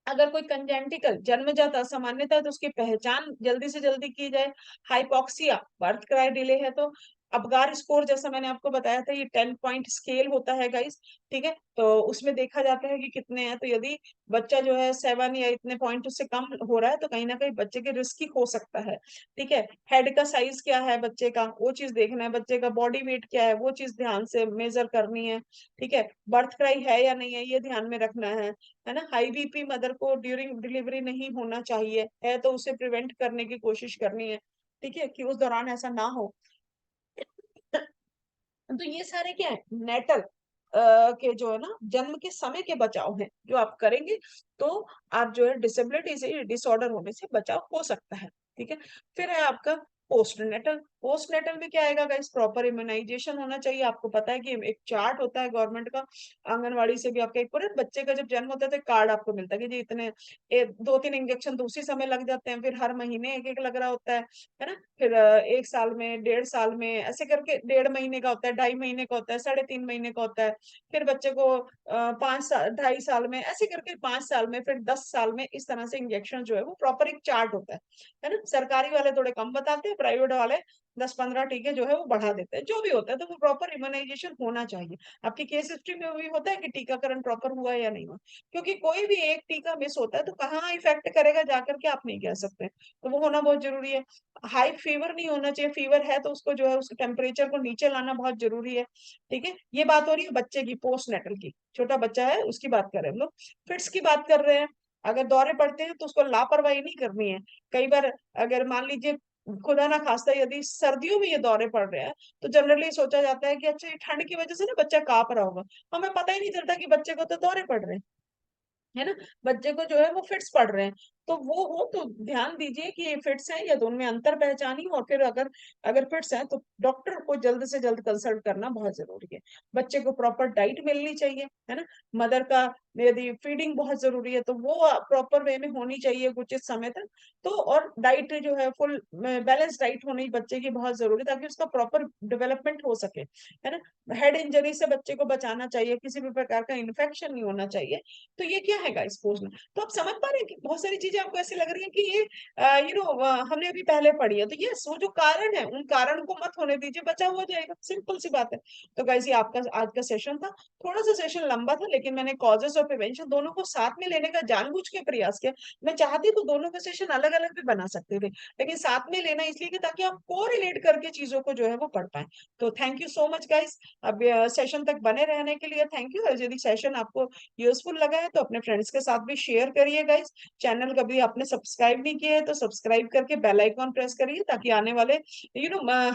अगर कोई कंजेंटिकल जन्मजात असामान्यता है तो उसकी पहचान जल्दी से जल्दी की जाए। हाइपोक्सिया, बर्थ क्राई डिले है तो। अबगार स्कोर जैसा मैंने आपको बताया था, ये 10 पॉइंट स्केल होता है गाइस। ठीक है, तो उसमें देखा जाता है कि कितने हैं, तो यदि बच्चा जो है 7 या इतने पॉइंट उससे कम हो रहा है तो कहीं ना कहीं बच्चे के रिस्की हो सकता है। ठीक है, हेड का साइज क्या है बच्चे का, वो चीज देखना है, बच्चे का बॉडी वेट क्या है वो चीज ध्यान से मेजर करनी है। ठीक है, बर्थ क्राई है या नहीं है ये ध्यान में रखना है ना। हाई बीपी मदर को ड्यूरिंग डिलीवरी नहीं होना चाहिए, है तो उसे प्रिवेंट करने की कोशिश करनी है। ठीक है, कि उस दौरान ऐसा ना हो। तो ये सारे क्या है, नेटल के जो है ना जन्म के समय के बचाव है जो आप करेंगे, तो आप जो है डिसेबिलिटी से, डिसऑर्डर होने से बचाव हो सकता है। ठीक है, फिर है आपका पोस्टनेटल। पोस्टनेटल में क्या आएगा गाइस, प्रॉपर इम्यूनाइजेशन होना चाहिए। आपको पता है कि एक चार्ट होता है गवर्नमेंट का, आंगनवाड़ी से भी आपका एक पूरे बच्चे का जब जन्म होता है तो एक कार्ड आपको मिलता है कि जी इतने 2-3 इंजेक्शन तो उसी समय लग जाते हैं, फिर हर महीने एक एक लग रहा होता है ना। फिर 1 साल में, 1.5 साल में, ऐसे करके 1.5 महीने का होता है, 2.5 महीने का होता है, 3.5 महीने का होता है। फिर बच्चे को 5 साल, 2.5 साल में, ऐसे करके 5 साल में, फिर 10 साल में, इस तरह से इंजेक्शन जो है वो प्रॉपर एक चार्ट होता है ना। सरकारी वाले थोड़े कम बताते हैं, प्राइवेट वाले 10-15 टीके जो है वो बढ़ा देते हैं, जो भी होता है। तो वो प्रॉपर इम्यूनाइजेशन होना चाहिए। आपकी केस हिस्ट्री में भी होता है कि टीकाकरण प्रॉपर हुआ है या नहीं हुआ, क्योंकि कोई भी एक टीका मिस होता है तो कहाँ इफेक्ट करेगा जाकर के आप नहीं कह सकते, तो वो होना बहुत जरूरी है। हाई फीवर नहीं होना चाहिए, फीवर है तो उसको जो है उसके टेम्परेचर को नीचे लाना बहुत जरूरी है। ठीक है, ये बात हो रही है बच्चे की, पोस्ट नेटल की, छोटा बच्चा है उसकी बात कर रहे हैं हम लोग। फिट्स की बात कर रहे हैं, अगर दौरे पड़ते हैं तो उसको लापरवाही नहीं करनी है। कई बार अगर मान लीजिए खुदा ना खास्ता यदि सर्दियों में ये दौरे पड़ रहे हैं, तो जनरली सोचा जाता है कि अच्छा ये ठंड की वजह से ना बच्चा कांप रहा होगा। हमें पता ही नहीं चलता कि बच्चे को तो दौरे पड़ रहे हैं, है ना। बच्चे को जो है वो फिट्स पड़ रहे हैं, तो वो हो तो ध्यान दीजिए कि ये फिट्स हैं या तो उनमें अंतर पहचानी, और फिर अगर अगर फिट्स हैं तो डॉक्टर को जल्द से जल्द कंसल्ट करना बहुत जरूरी है। बच्चे को प्रॉपर डाइट मिलनी चाहिए, है ना। मदर का यदि फीडिंग बहुत जरूरी है तो वो प्रॉपर वे में होनी चाहिए उचित समय तक। तो और डाइट जो है फुल बैलेंस डाइट होनी बच्चे की बहुत जरूरी है, ताकि उसका प्रॉपर डेवलपमेंट हो सके, है ना। हेड इंजरी से बच्चे को बचाना चाहिए, किसी भी प्रकार का इन्फेक्शन नहीं होना चाहिए। तो ये क्या है गाइस पोस्ट। तो आप समझ पा रहे हैं कि बहुत सारी चीजें चीजें आपको ऐसी लग रही है कि ये हमने अभी पहले पढ़ी है, तो यस वो जो कारण है उन कारण को मत होने दीजिए, बचा हुआ जाएगा, सिंपल सी बात है। तो गाइस ये आपका आज का सेशन था, थोड़ा सा सेशन लंबा था, लेकिन मैंने कॉजेस और प्रिवेंशन दोनों को साथ में लेने का जानबूझ के प्रयास किया। मैं चाहती तो दोनों के सेशन अलग अलग भी बना सकते थे, लेकिन साथ में लेना इसलिए कि ताकि आप को रिलेट करके चीजों को जो है वो पढ़ पाए। तो thank you so much guys, अब सेशन तक बने रहने के लिए थैंक यू। यदि सेशन आपको यूजफुल लगा है तो अपने फ्रेंड्स के साथ भी शेयर करिए गाइस। चैनल कभी आपने सब्सक्राइब नहीं किया है तो सब्सक्राइब करके बेल आइकॉन प्रेस करिए, ताकि आने वाले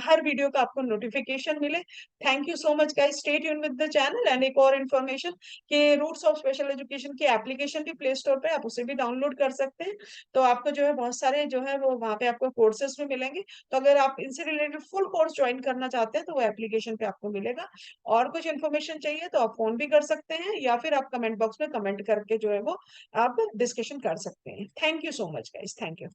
हर वीडियो का आपको नोटिफिकेशन मिले। Thank you so much guys, stay tune with the channel. And एक और इन्फॉर्मेशन कि रूट्स ऑफ स्पेशल एजुकेशन की एप्लीकेशन भी प्ले स्टोर पे, आप उसे भी डाउनलोड कर सकते हैं। तो आपको जो है बहुत सारे जो है वो वहाँ पे आपको कोर्सेज भी मिलेंगे। तो अगर आप इनसे रिलेटेड फुल कोर्स ज्वाइन करना चाहते हैं तो वो एप्लीकेशन पे आपको मिलेगा। और कुछ इन्फॉर्मेशन चाहिए तो आप फोन भी कर सकते हैं, या फिर आप कमेंट बॉक्स में कमेंट करके जो है वो आप डिस्कशन कर सकते हैं। Thank you so much guys, thank you.